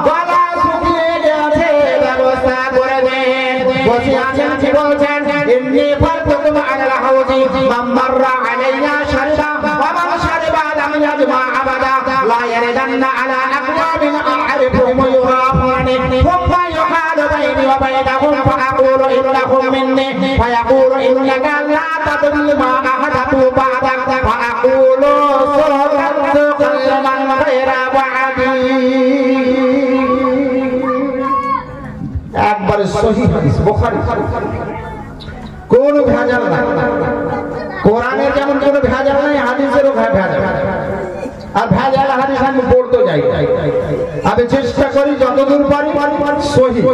গলা শুকিয়ে গেছে, ব্যবস্থা করে দেন। বসে আছেন কি বলছেন, ইন্নী ফারতুকুম আলাল হাউজি মান মাররা আলাইয়া শারিবা ওয়া মান শারিবা লাম ইয়াজমা আবাদা লা ইয়ারিদান্না আলা আকওয়ামিন আ'রিফুহুম ইউরাফুনি থুম্মা ইউহালু বাইনি ওয়া বাইনাহুম ফাআকুলু ইন্নাহুম মিন্নি ফায়াকুলু ইন্নাকা লা তাদরি মা আহাদাতু বা'দাক ফাআকুলু সাদাতু কাল্লামান গায়রা বা'দি। একবারে সহিহ হাদিস, বুখারী, কোন ভেজাল নাই। কোরআনের যেমন কোন ভেজাল নাই, হাদিসেরও ভেজাল। আর ভেজাল হাদিস আমি পড়তে যাই, আমি চেষ্টা করি যতদূর পারি সহিহ।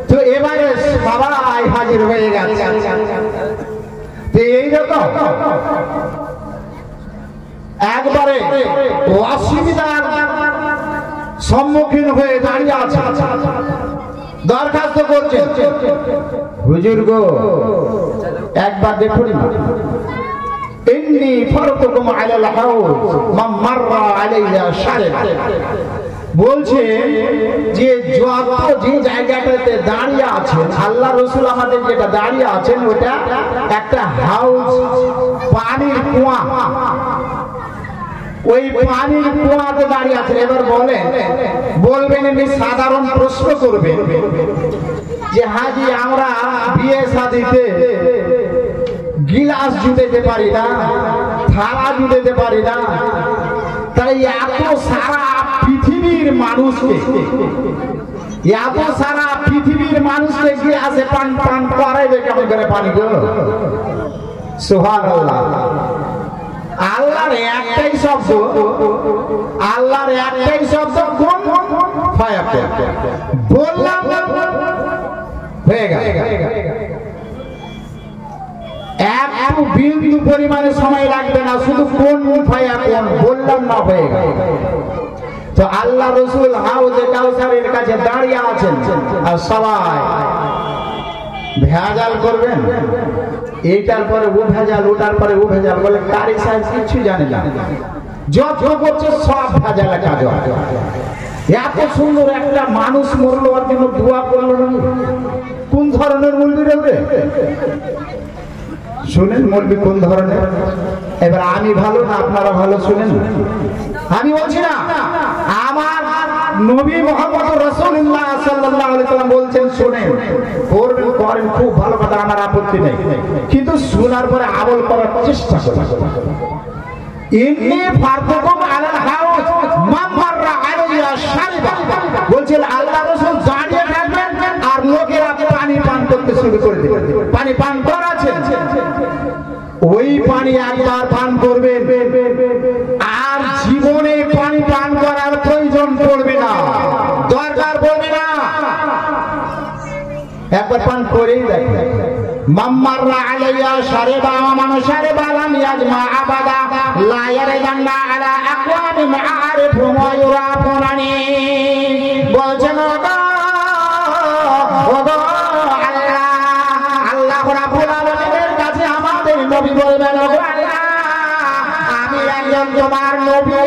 তো এবারে বাবা হাজির হয়ে গেছে, এইরকম একবারে অসুবিধার সম্মুখীন হয়ে দাঁড়িয়ে আছে, দরখাস্ত করছে, হুজুর গো একবার দেখুন না, ইন্নী ফারতুকুম আলাল হাউজ মান মাররা আলাইয়া শারিব। বলছে যে যত যে জায়গাটাতে দাঁড়িয়ে আছেন আল্লাহ রাসূল আমাদের যেটা দাঁড়িয়ে আছেন ওটা একটা হাউজ, পানির কুয়া। ওই পানির কুয়াতে দাঁড়িয়ে আছেন। এবার বলবেন এমনি সাধারণ প্রশ্ন করবেন যে হাজি আমরা বিয়ে শাদীতে গিলাস জুটাতে পারি না, থালা জুটাতে পারি না, তাই এত সারা পৃথিবীর মানুষকে গিলাসে পান করাইবে কেমন করে পানি গো? সুবহানাল্লাহ। আল্লাহর একটাই শব্দ কোন ফায়াকুন, বললাম হয়ে গেল। একটু বিন্দু পরিমাণে সময় লাগবে না, শুধু কোন ফায়াকুন বললাম না হয়ে গেল। তো আল্লাহ রাসূল হাউজে কাউসারের কাছে দাঁড়িয়ে আছেন আর সবাই ভেজাল করবেন, এইটার পরে ও ভেজাল, ওটার পরে ও ভেজাল, বলে কারি সাহেব কিছু জানে না, যত করছে সব ভেজালে কাজ। এত সুন্দর একটা মানুষ মরলো, ওর জন্য দোয়া করলো না। কোন ধরনের মৌলবি রে? শুনেন মৌলবি কোন ধরনের। এবার আমি ভালো না আপনারা ভালো? শুনেন, আমি বলছি না, আমার নবী মুহাম্মদ রাসূলুল্লাহ সাল্লাল্লাহু আলাইহি ওয়াসাল্লাম বলছেন শুনেন, করবেন করেন, খুব ভালো কথা, আমার আপত্তি নেই, কিন্তু শোনার পরে আমল করার চেষ্টা করুন। ইন্নী ফারতুকুম আলাল হাউজ মান মাররা আলাইয়া শারিবা। বলছেন আল্লাহ রাসূল দাঁড়িয়ে থাকবেন আর লোকেরা পানি পান করতে শুরু করে দেবে। পানি পান করাছেন, ওই পানি একবার পান করবেন আর জীবনে পানি পান করার প্রয়োজন পড়বে না, দরকার পড়বে না, একবার পান করেই দেখেন। মাম্মাররা আলাইয়া শারিবা মান শারিবা লাম ইয়াজমা আবাদা লা ইয়ারজান্না আলা আকওয়ামি মাআরিফু ওয়া ইউরাফুনানি। বলছেন আল্লাহ রাব্বুল আলামিনের কাছে আমাদের নবী বলবেন, আমি একজন তোমার নবী,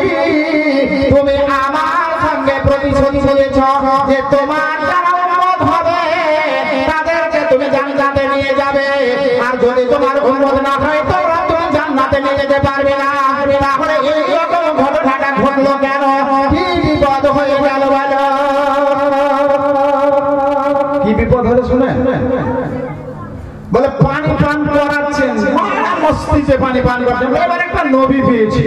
তুমি আমার সঙ্গে প্রতিশ্রুতি দিয়েছ যে তোমার যারা উম্মত হবে তাদেরকে তুমি জান্নাতে নিয়ে যাবে, আর যদি তোমার উম্মত না হয় তোমরা তুমি জান্নাতে নিয়ে যেতে পারবে না। তাহলে এই রকম ঘটনাটা ঘটলো কেন? কি বিপদ হয়ে গেল বলো? কি বিপদ হলো শুনে? বলে পানি পান করাচ্ছেন, মস্তিতে পানি পান করছেন। এবার একটা নবী পেয়েছি,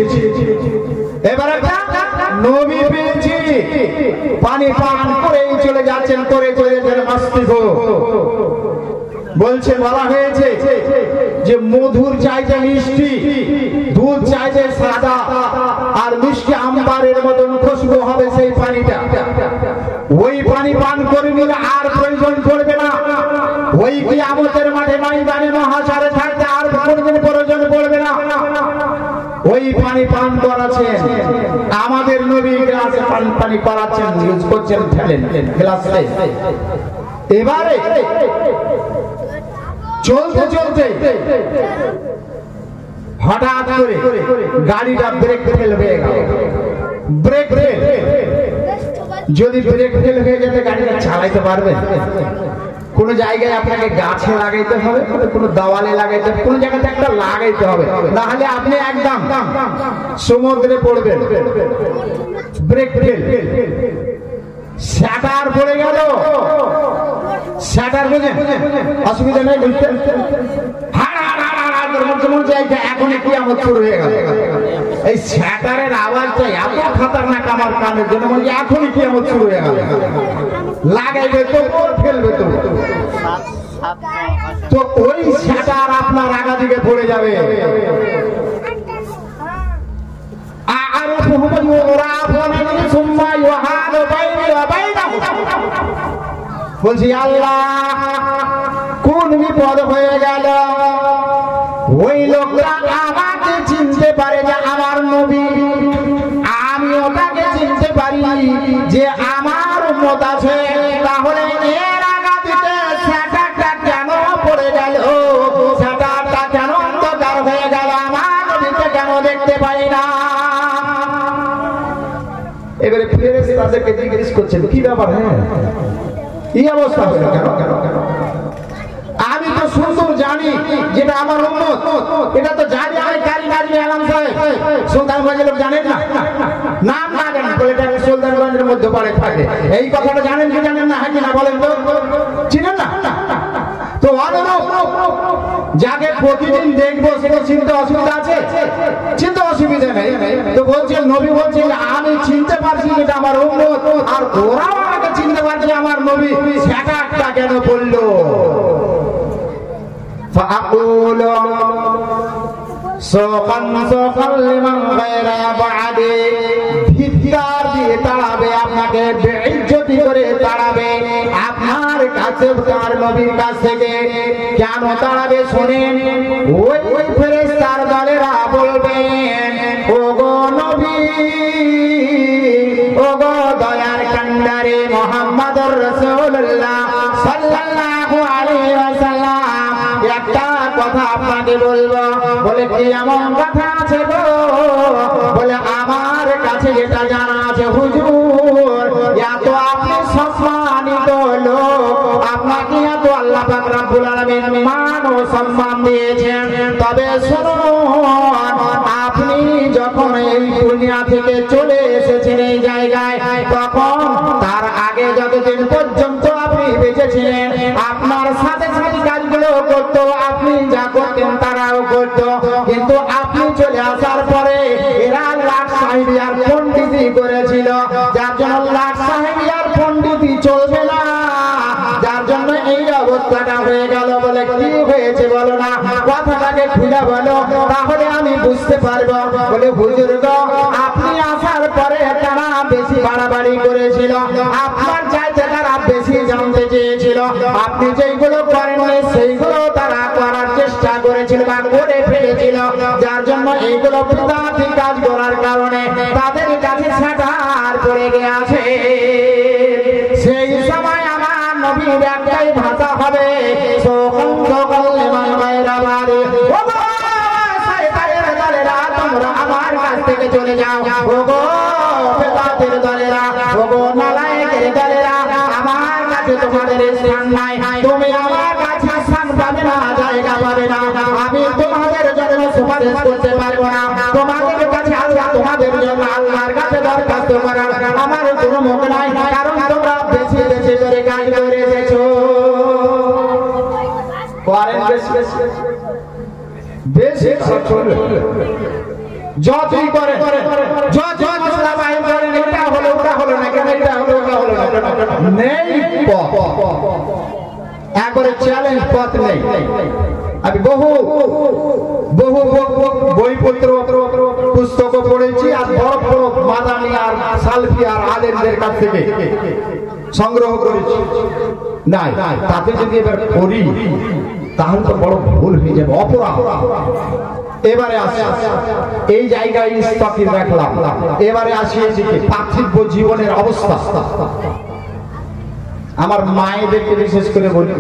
পানি পান করেই চলে যাচ্ছেন, করে চলে যাচ্ছেন মস্তি গো। বলছে বলা হয়েছে যে মধুর চাইতে মিষ্টি, দুধ চাইতে সাদা, আর মিষ্টি আম্বারের মতন খুশবু হবে সেই পানিটা। ওই পানি পান করে নিলে আর প্রয়োজন পড়বে না, ওই কিয়ামতের মাঠে ময়দানে মহাশারে থাকতে আর কোনদিন প্রয়োজন পড়বে না। ওই পানি পান করাচ্ছেন আমাদের নবী, গ্লাসে পানি করাচ্ছেন, ইউজ করছেন, ফেলেন গ্লাসে। এবারে চলতে চলতে হঠাৎ করে গাড়িটা ব্রেক ফেল হয়ে গেল। ব্রেক ফেল, যদি ব্রেক ফেল হয়ে যেতে গাড়িটা চালাইতে পারবেন? কোন জায়গায় আপনাকে গাছে লাগাইতে হবে, কোন দেওয়ালে লাগাইতে হবে, কোন জায়গাতে একটা লাগাইতে হবে, না হলে আপনি একদম সমুদ্রে পড়বেন। ব্রেক ফেল, শাটার পড়ে গেল। শাটার বুঝেন, অসুবিধা নেই বুঝতে, এখন কিয়ামত শুরু হয়ে গেল। এই শাটারের আওয়াজটা এত খতরনাক আমার কানের জন্য, এখনই কিয়ামত শুরু হয়ে গেল। লাগাইবে তো ফেলবে তো, তো ওই শাটার আপনার আগা দিকে পড়ে যাবে। বলছি আল্লাহ কোন বিপদ হয়ে গেল? ওই লোকটা আমাকে চিনতে পারে যে আমার নবী, আমি ওটাকে চিনতে পারি। যে আমার উম্মত আছে, তাহলে এর আগামীতে সেটাটা কেন পড়ে গেল, সেটাটা কেন অন্ধকার হয়ে গেল, আমার নবীকে কেন দেখতে পাই না? এবারে ফেরেশতাদেরকে জিজ্ঞেস করছেন কি ব্যাপার, হ্যাঁ এই অবস্থা হলো কেন? আমি তো সুন্দর জানি যেটা আমার উম্মত, এটা তো জানি আমি কারি আলম সাহেব সুলতানগঞ্জের লোক জানেন না, নাম না জানেন বলে এটা সুলতানগঞ্জের মধ্যে পড়ে থাকে, এই কথাটা জানেন কি জানেন না, হ্যাঁ না বলেন তো, চিনেন না? তো যাকে প্রতিদিন দেখবো সেটা চিনতে অসুবিধা আছে? চিনতে অসুবিধা নেই। তো বলছেন নবী বলছেন আমি চিনতে পারছি এটা আমার উম্মত, আর ওরাও আমাকে চিনতে পারছে আমার নবী, সেটা কেন বললো? فأقول سوقا سوقا لمن غير بعدي, ধিক্কার দিয়ে তাড়াবে আপনাকে, বেইজ্জতি করে তাড়াবে আপনার কাছে, তার নবীর কাছ থেকে। কেন তাড়াবে শুনেন, ওই ফেরেশতার দলেরা বলবেন ওগো নবী, ওগো দয়ার কান্ডারে মুহাম্মদুর রাসূলুল্লাহ সাল্লাল্লাহু আলাইহি ওয়াসাল্লাম, একটা কথা আপনাকে বলবো। বলে কি এমন কথা আছে গো? বলে আমার কাছে যেটা জানা আছে হুজুর, এত আপনি সম্মানিত লোক, আপনাকে এত আল্লাহ পাক রব্বুল আলামিন মান ও সম্মান দিয়েছেন, তবে শুনুন আপনি যখন এই দুনিয়া থেকে চলে এসেছেন এই জায়গায়, তখন তার আগে যতদিন পর্যন্ত আপনি বেঁচে ছিলেন আপনার সাথে সাথে কাজগুলো করতো, আপনি যা করতেন তারাও করতো, কিন্তু আপনি চলে আসার পরে এরা লাখ সাহেবিয়ার পণ্ডিতি করেছিল, যার জন্য লাখ সাহেবিয়ার পণ্ডিতি চলবে না, যার জন্য এই অবস্থাটা হয়ে গেল। বলে কি হয়েছে বলো না, কথাটাকে খুলে বলো, তাহলে আমি বুঝতে পারবো। বলে হুজুর গো, আপনি আসার পরে তারা বেশি বাড়াবাড়ি করেছিল, আপনার চাইতে তারা বেশি জানতে চেয়েছিল, আপনি যেগুলো করেননি সেইগুলো তারা করার চেষ্টা করেছিল বা করে ফেলেছিল, যার জন্য এইগুলো বিদাতি কাজ করার কারণে তাদের কাছে ছাড়ার পড়ে গেছে। সেই সময় আমার নবীর একটাই ভাষা হবে, তোমরা আমার কাছ থেকে চলে যাও, ওগো বেদাতের দলেরা, ওগো নালায়েকের দলেরা, আমার কাছে তোমাদের স্থান নাই, তুমি আমার কাছে স্থান পাবে না, জায়গা পাবে না, আমি তোমাদের জন্য সুপারিশ করতে পারবো না, তোমাদের কাছে আল্লাহ তোমাদের জন্য আল্লাহর কাছে দরখাস্ত করার আমার কোনো মুখ নাই, কারণ তোমরা বেশি বেশি করে কাজ করে এসেছো। বেশি যতই করে এটা হলো ওটা হলো না কেন, এটা হলো ওটা হলো না নেই, একবারে চ্যালেঞ্জ পথ নেই। আমি বহু বইপত্র পুস্তক পড়েছি, আর বড় বড় মাদানি আর সালফি আর আলেমদের কাছ থেকে সংগ্রহ করেছি। নাই তাতে যদি এবার করি তাহলে তো বড় ভুল হয়ে যাবে, অপরাধ। এবারে আসি এই জায়গায় স্থির রাখলাম, এবারে আসি এদিকে পার্থিব জীবনের অবস্থা। আমার মায়েদেরকে বিশেষ করে বলি,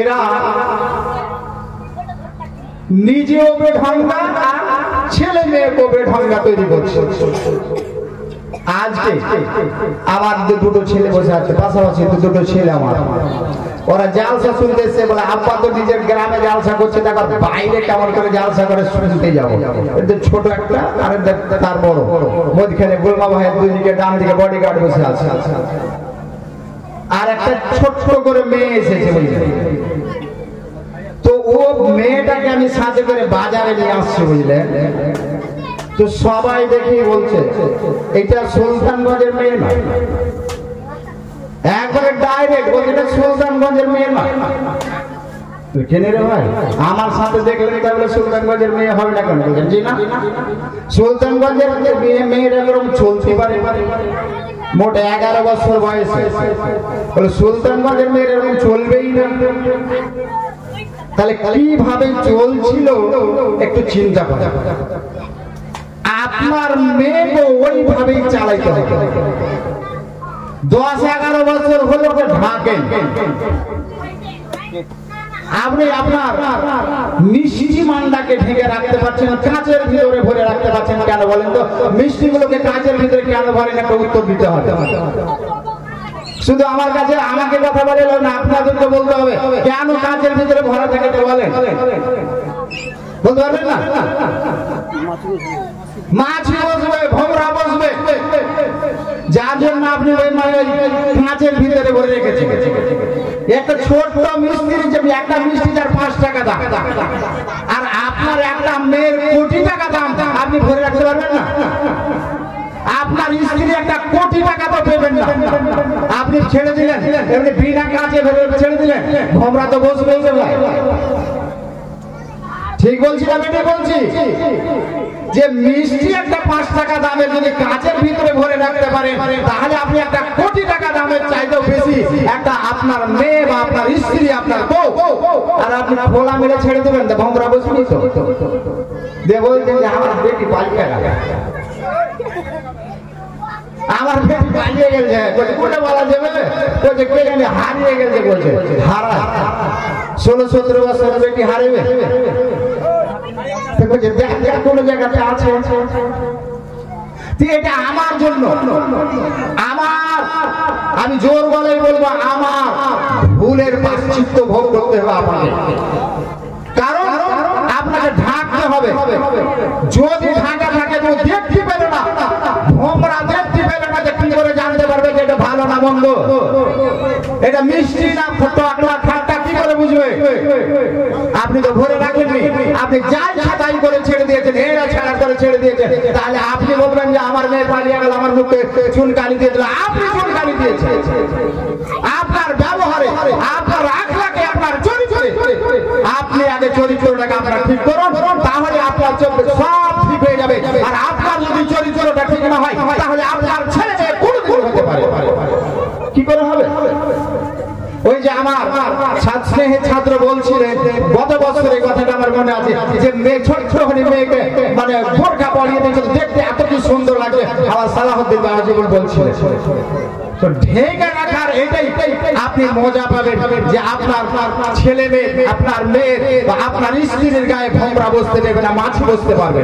এরা নিজেও বেঢঙ্গা আর ছেলে মেয়েকেও বেঢঙ্গা তৈরি করছে। আজকে আমার দুটো ছেলে বসে আছে পাশাপাশি, দুটো ছেলে আমার, ওরা জালসা শুনতে এসে বলে আব্বা তো নিজের গ্রামে জালসা করছে, তারপর বাইরে কেমন করে জালসা করে শুনতে যাবো। এদের ছোট একটা আর তার বড়, মধ্যখানে গোলমা ভাইয়ের দুদিকে ডান দিকে বডিগার্ড বসে আছে, আর একটা ছোট্ট করে মেয়ে এসেছে বুঝলেন। তো ও মেয়েটাকে আমি সাথে করে বাজারে নিয়ে আসছি বুঝলেন। তো সবাই দেখি বলছে এটা সুলতানগঞ্জের মেয়ে না, একবারে ডাইরেক্ট বলছে এটা সুলতানগঞ্জের মেয়ে না। কেন রে ভাই, আমার সাথে দেখলেন তাহলে সুলতানগঞ্জের মেয়ে হবে না কেন? বলছেন জি না, সুলতানগঞ্জের মেয়েরা এরকম চলতে পারে, মোট 11 বছর বয়সে, বলে সুলতানগঞ্জের মেয়ের এরকম চলবেই না। তাহলে কিভাবে চলছিল একটু চিন্তা করা। আপনার মেয়েকে ওইভাবেই চালাইতে হবে। 10-11 বছর হলো ঢাকেন, আপনি আপনার মিষ্টি মান্ডাকে ঢেকে রাখতে পারছেন, কাঁচের ভিতরে ভরে রাখতে পারছেন কেন বলেন তো? মিষ্টিগুলোকে কাঁচের ভিতরে কেন ভরেন, একটা উত্তর দিতে হবে। শুধু আমার কাছে আমাকে কথা বলে না, আপনাদেরকে বলতে হবে কেন কাঁচের ভিতরে ভরা থাকে তো বলেন, বলতে পারবেন না? মাছি বসবে, ভোমরা বসবে, যার জন্য আপনি ওই কাঁচের ভিতরে ভরে রেখেছেন। একটা ছোট্ট মিষ্টি, একটা মিষ্টি যার 5 টাকা দাম, আর আপনার একটা মেয়ের কোটি টাকা দাম, আপনি ভরে রাখতে পারবেন না? আপনার স্ত্রী একটা কোটি টাকা তো পেবেন না, আপনি ছেড়ে দিলেন, এমনি বিনা কাজে ছেড়ে দিলেন, ভোমরা তো বসবেই। ঠিক বলছি না বেটে বলছি? যে মিষ্টি একটা 5 টাকা দামের যদি কাঁচের ভিতরে ভরে রাখতে পারেন, তাহলে আপনি একটা কোটি টাকা দামের চাইতেও বেশি একটা আপনার মেয়ে বা আপনার স্ত্রী, আপনার বউ, আর আপনি খোলা মেরে ছেড়ে দেবেন, তো ভোমরা বসবেই তো। দিয়ে বলছেন যে আমার বেটি পালিয়ে গেল, আমার বেটি পালিয়ে গেছে, কোটা বলা যাবে, বলছে কে জানি হারিয়ে গেছে, বলছে হারা 16-17 বছরের বেটি হারিয়ে কোন জায়গাতে আছে। এটা আমার জন্য, আমার, আমি জোর গলায় বলবো, আমার ভুলের প্রায়শ্চিত্ত ভোগ করতে হবে আপনাকে। কারণ আপনাকে ঢাকতে হবে, যদি ঢাকা থাকে তো দেখতে পেল না, ভোমরা দেখতে পেল না, যে কি করে জানতে পারবে যে এটা ভালো না মন্দ, এটা মিষ্টি না টক না খাট্টা, কি করে বুঝবে? আপনি তো ভরে রাখেননি, আপনি যাই ছাতাই করে ছেড়ে দিয়েছেন, এরা ছাড়া করে ছেড়ে দিয়েছেন, তাহলে আপনি বলবেন যে আমার মেয়ে পালিয়ে গেল, আমার মুখে চুনকালি দিয়ে দিল। আপনি চুনকালি দিয়েছেন, আপনার ব্যবহারে, আপনার আখলাকে, আপনার চরিত্রে। আপনি আগে চরিত্রটাকে আপনার ঠিক করুন, তাহলে আপনার চরিত্র সব ঠিক হয়ে যাবে। আর আপনার যদি চরিত্রটা ঠিক না হয়, তাহলে আপনার ছেলে মেয়ে কোনদিন হতে পারে, কি করে হবে? ওই যে আমার স্নেহের ছাত্র বলছিলেন গত বছর, এই কথাটা আমার মনে আছে, যে মেয়ে ছোট্ট মেয়েকে মানে বোরকা পরিয়ে দিয়েছিল, দেখতে এত কি সুন্দর লাগছে। আমার সালাহুদ্দিন বাজিবুল বলছিলেন, তো ঢেকে রাখার এটাই আপনি মজা পাবেন, যে আপনার ছেলে মেয়ে, আপনার মেয়ে বা আপনার স্ত্রীর গায়ে ভোমরা বসতে দেবে না, মাছি বসতে পারবে।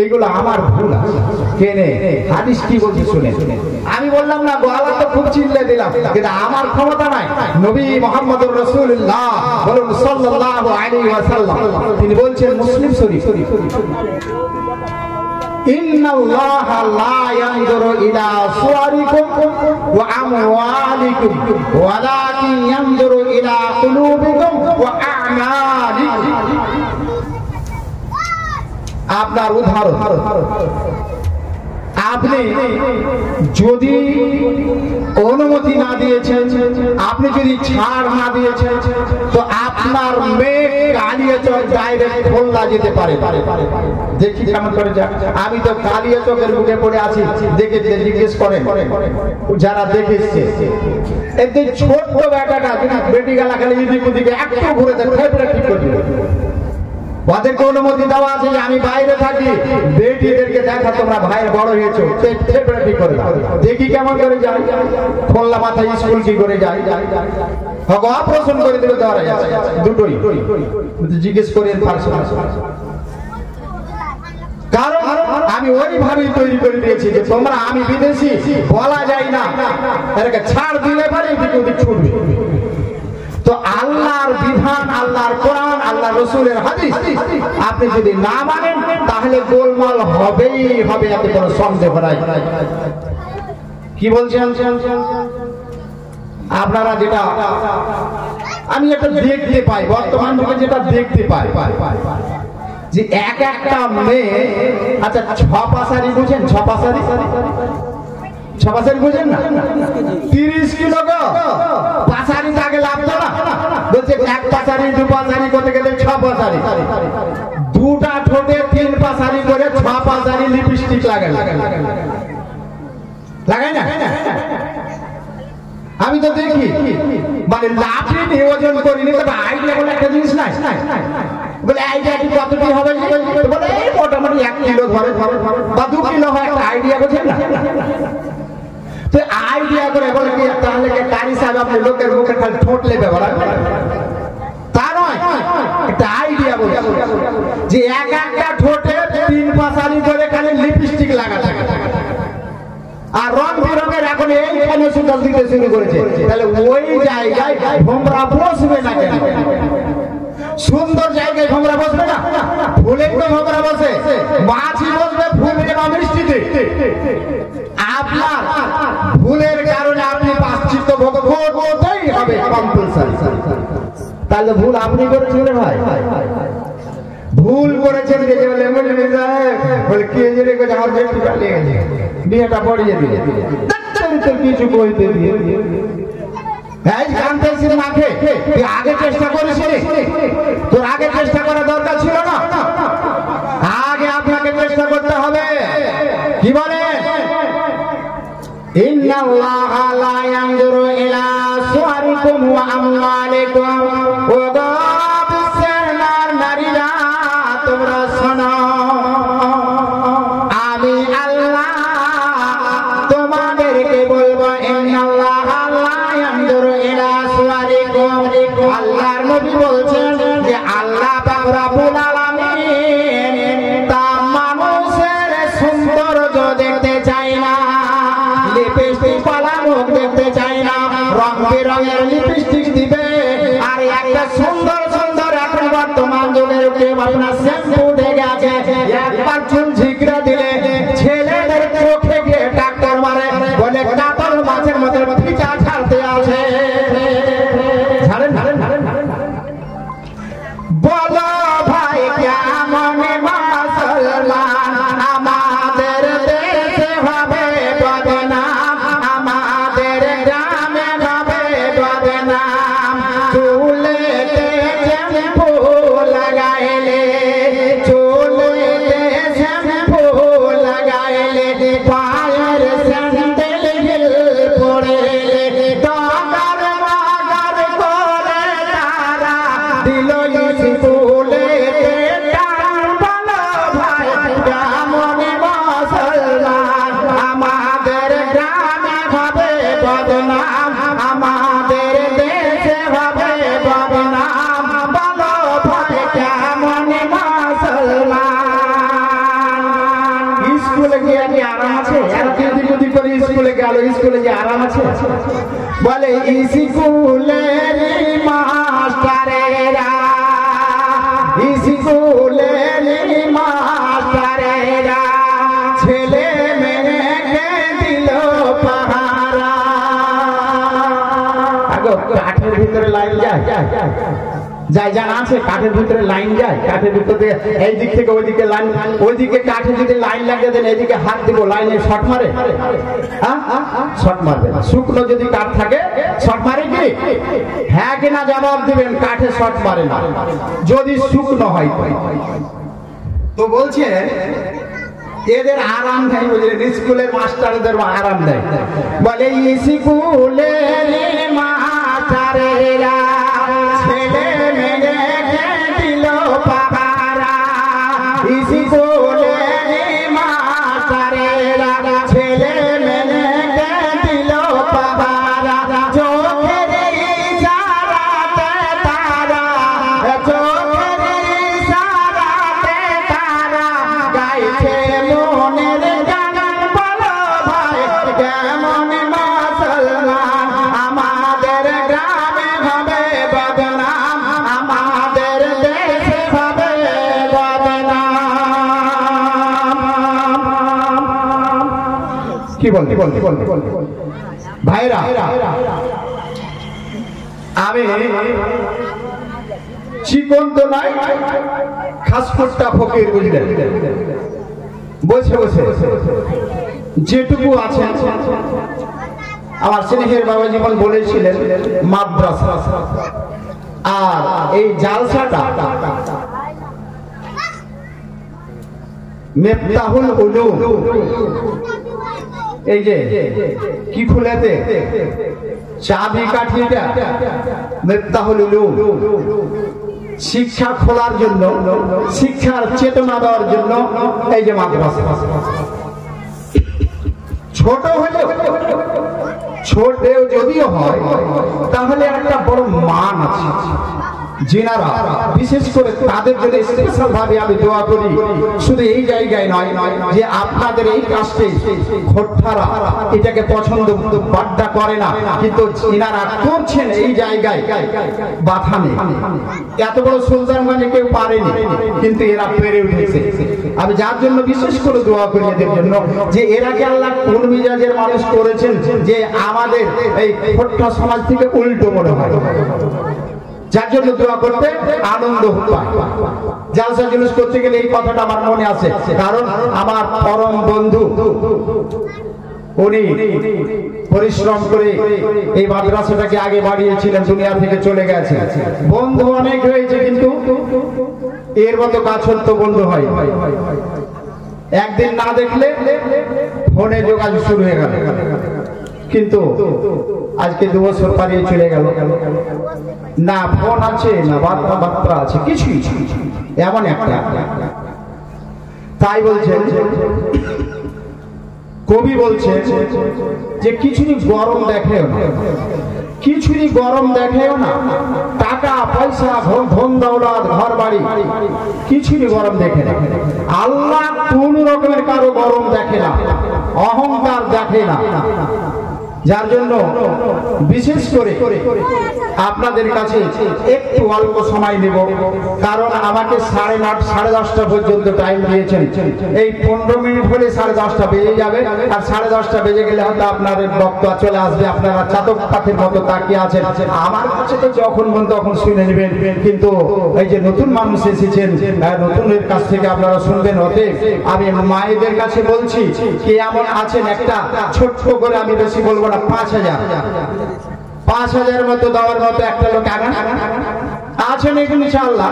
এইগুলো আমার ভুল। কেনে হাদিস কি বলছে শুনে, আমি বললাম না, গলা তো খুব চিল্লে দিলাম, কিন্তু আমার ক্ষমতা নাই। নবী মুহাম্মদুর রাসূলুল্লাহ বলুন সাল্লাল্লাহু আলাইহি ওয়াসাল্লাম, তিনি বলছেন মুসলিম শরীফ, ইন্নাল্লাহা লা ইয়ানজুরু ইলা সুওয়ারিকুম ওয়া আমওয়ালিকুম ওয়ালাকিন ইয়ানজুরু ইলা কুলুবিকুম ওয়া আ'মালিকুম। আপনার উদাহরণ, আপনি যদি অনুমতি না দিয়েছেন, আপনি যদি ছাড় না দিয়েছেন, তো আপনার মেয়ে কালিয়াচক ডাইরেক্ট খুলনা যেতে পারে। দেখি কেমন করে যায়। আমি তো কালিয়াচকের মুখে পড়ে আছি, দেখে জিজ্ঞেস করেন যারা দেখেছে, এতে ছোট্ট বেটাটা বেটি গালা খালি এদিক ওদিকে একটু ঘুরে দেয়, ফেফড়ে ঠিক করে দিল। ওদেরকে অনুমতি দেওয়া আছে যে আমি বাইরে থাকি, বেটিদেরকে দেখা তোমরা ভাই বড় হয়েছো, ঠিক করে দেখি কেমন করে যায়, খোলা মাথায় স্কুল কি করে যায়, অপারেশন করে দেবে, দেওয়া দুটোই জিজ্ঞেস করি। কারণ আমি ওইভাবেই তৈরি করে দিয়েছি যে তোমরা, আমি বিদেশি, বলা যায় না, এটাকে ছাড় দিলে পারে এদিক ওদিক ছুটবে। তো আল্লাহর বিধান, আল্লাহর কোরআন, আল্লাহ রসুলের হাদিস আপনি যদি না মানেন, তাহলে গোলমাল হবেই হবে, এতে কোনো সন্দেহ নাই। কি বলছেন আপনারা? যেটা আমি এটা দেখতে পাই বর্তমান যুগে, যেটা দেখতে পাই যে এক একটা মেয়ে, আচ্ছা ছপাশারি বুঝেন? ছপাশারি বুঝেন না? 30 কিলো গো পাশারি আগে লাগতো না, বলছে এক পাশারি, 2 পাশারি করতে গেলে 6 পাশারি, 2টা ঠোঁটে 3 পাশারি করে 6 পাশারি লিপস্টিক লাগাই না? আমি তো দেখি, মানে লাফিয়ে ওজন করিনি, তবে আইডিয়া বলে একটা জিনিস নাই, বলে আইডিয়া কি কতটি হবে? বলে এই মোটামুটি 1 কিলো ধরে বা 2 কিলো হয়, একটা আইডিয়া করছেন না? তো আইডিয়া করে বলে কি তাহলে কি কারি সাহেব আপনি লোকের মুখে খালি ঠোঁট লেবে বলা তা নয়, একটা আইডিয়া বলছে যে এক একটা ঠোঁটে 3 পাশারি করে খালি লিপস্টিক লাগা থাকে আর রং বেরঙের এখন এইখানে সুন্দর দিতে শুরু করেছে। তাহলে ওই জায়গায় ভোমরা বসবে না কেন? সুন্দর জায়গায় ভোমরা বসবে না? ফুলে তো ভোমরা বসে, মাছি বসবে ফুলে বা মিষ্টিতে। আপনার ভুলের কারণে আপনি পাশ্চিত্য ভোগ করতেই হবে কম্পালসারি। তাহলে ভুল আপনি করেছিলেন ভাই, ভুল করেছেন বিয়েটা পড়িয়ে দিয়ে কিছু বলতে দিয়ে আগে চেষ্টা করিস, তোর আগে চেষ্টা করা দরকার ছিল না। আগে আপনাকে চেষ্টা করতে হবে। কি বলে? ইন্নাল্লাহা লা ইয়ানজুরু ইলা সুওয়ারিকুম ওয়া আমওয়ালিকুম। ও গো বিশ্বের নারীরা তোমরা শোনো, আমি আল্লাহ তোমাদেরকে বলবো ইন্নাল্লাহা লা ইয়ানজুরু ইলা সুওয়ারিকুম। আল্লাহর নবী বলছেন যে আল্লাহ পাক রব্বুল আলামিন তা মানুষের সৌন্দর্য দেখতে চায় না, লিপস্টিক পালা মুখ দেখতে চায় না, রং বেরঙের লিপস্টিক দিবে আর একটা সুন্দর সুন্দর এখন বর্তমান যুগের আপনার শ্যাম্পু ঢেকে আছে, একবার চুল ঝিকরা দিলে ছেলেদের চোখে গিয়ে ডাক্তার মারে, বলে কাতল মাছের মধ্যে ফিচা ছাড়তে আছে। ছাড়েন ছাড়েন ছাড়েন বলো ভাই কেমন মুসলমান আমাদের দেশে হবে বদনাম, আমাদের গ্রামে হবে বদনাম। চুলেতে শ্যাম্পু লাগাইলে, চুলেতে শ্যাম্পু লাগাইলে, পায়ের স্যান্ডেল হিল পড়েলে, ডগার মাগার করে তারা দিল স্কুলে টান। বলো ভাই কেমন মুসলমান আমাদের গ্রামে হবে বদনাম, আমাদের দেশে হবে বদনাম। বলো ভাই কেমন মুসলমান। স্কুলে গিয়ে কি আরাম আছে? আর দিদি দিদি করে স্কুলে গেল, স্কুলে গিয়ে আরাম আছে? বলে স্কুলের মাস্টারেরা, স্কুলের মাস্টারেরা ছেলে মেয়েকে দিল পাহারা। আগো কাঠের ভিতরে লাইন যায় যায় জানা আছে? কাঠের ভিতরে লাইন যায়, কাঠের ভিতরে এই দিক থেকে ওই দিকে লাইন, ওইদিকে কাঠে যদি লাইন লাগিয়ে দেন এইদিকে হাত দিব, লাইনে শর্ট মারে? শর্ট মারবে না। শুকনো যদি কাঠ থাকে শর্ট মারে কি? হ্যাঁ কিনা জবাব দিবেন। কাঠে শর্ট মারে না যদি শুকনো হয়। তো বলছে এদের আরাম দেয়, বুঝলেন? স্কুলের মাস্টারদের আরাম দেয়। বলে স্কুলের মাস্টারেরা ছেলে মেয়েকে দিল পাহারা, স্কুলের মাস্টারেরা ছেলে মেয়েকে দিল পাহারা। চোখের ইশারাতে তারা, চোখের ইশারাতে তারা গাইছে মনের গান। বলো ভাই কেমন মুসলমান আমাদের গ্রামে হবে বদনাম, আমাদের দেশে হবে বদনাম। কি বলতে বলতে বলতে বলতে ভাইরা, আমি চিকন তো নাই, খাসফুটটা ফকির, বুঝলেন? বসে বসে যেটুকু আছে, আমার স্নেহের বাবা জীবন বলেছিলেন মাদ্রাসা, আর এই জালসাটা মিফতাহুল উলুম, এই যে কি খুলেতে চাবি কাঠিটা মিফতাহুল উলুম, শিক্ষা খোলার জন্য, শিক্ষার চেতনা দেওয়ার জন্য এই যে মাদ্রাসা। ছোট হলেও, ছোটেও যদিও হয়, তাহলে একটা বড় মান আছে। যিনারা বিশেষ করে তাদের জন্য স্পেশাল ভাবে আমি দোয়া করি, শুধু এই জায়গায় নয় যে আপনাদের এই কাজটি খোট্টারা এটাকে পছন্দ বাড্ডা করে না, কিন্তু যিনারা করছেন এই জায়গায় বাধা নেই। এত বড় সুলতানগঞ্জে কেউ পারেনি, কিন্তু এরা পেরে উঠেছে। আমি যার জন্য বিশেষ করে দোয়া করি এদের জন্য, যে এরাকে আল্লাহ কোন মিজাজের মানুষ করেছেন যে আমাদের এই খোট্টা সমাজ থেকে উল্টো মনে হয়, যার জন্য দোয়া করতে আনন্দ পায়। জালসা জুলুস করতে গেলে এই কথাটা আমার মনে আছে, কারণ আমার পরম বন্ধু উনি পরিশ্রম করে এই মাদ্রাসাটাকে আগে বাড়িয়েছিলেন, দুনিয়া থেকে চলে গেছে। বন্ধু অনেক হয়েছে, কিন্তু এর মতো কাছের তো বন্ধু হয়। একদিন না দেখলে ফোনে যোগাযোগ শুরু হয়ে গেল, কিন্তু আজকে 2 বছর পারিয়ে চলে গেল, না ফোন আছে না বার্তা আছে, কিছুই এমন একটা। তাই বলছেন, কবি বলছে যে কিছুই গরম দেখেও না, কিছুই গরম দেখেও না, টাকা পয়সা ধন দৌলত ঘর বাড়ি কিছুই গরম দেখে না। আল্লাহ কোন রকমের কারো গরম দেখে না, অহংকার দেখে না। যার জন্য বিশেষ করে আপনাদের কাছে একটু অল্প সময় নেব, কারণ আমাকে 9:30 10:30 পর্যন্ত টাইম দিয়েছেন। এই 15 মিনিট হলে 10:30 বেজে যাবে, আর 10:30 বেজে গেলে হয়তো আপনাদের বক্তব্য চলে আসবে। আপনারা চাতক পাখির মতো তাকিয়ে আছেন, আমার কাছে তো যখন মন তখন শুনে নেবেন, কিন্তু এই যে নতুন মানুষ এসেছেন, নতুনের কাছ থেকে আপনারা শুনবেন। হতে আমি মায়েদের কাছে বলছি, কে এমন আছেন একটা ছোট্ট করে, আমি বেশি বলবো না, 5,000 মতো দেওয়ার মতো একটা লোক আছেন ইনশাআল্লাহ।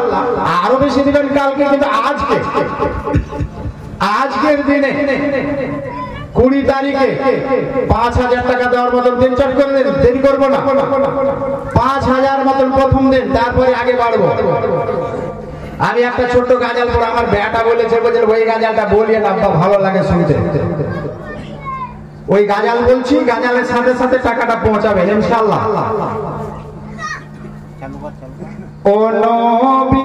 আরো বেশি দিবেন কালকে, কিন্তু আজকের দিনে 20 তারিখে 5,000 টাকা দেওয়ার মতন দিন চাট করে দেন, দেরি করবো না। 5,000 মতন প্রথম দিন, তারপরে আগে বাড়বো। আমি একটা ছোট্ট গাজাল পড়ে, আমার বেটা বলেছে, ওই গাজালটা বলিয়ে না, ভালো লাগে শুনতে। ওই গাজাল বলছি, গাজালের সাথে সাথে টাকাটা পৌঁছাবেন ইনশাআল্লাহ। ও নবী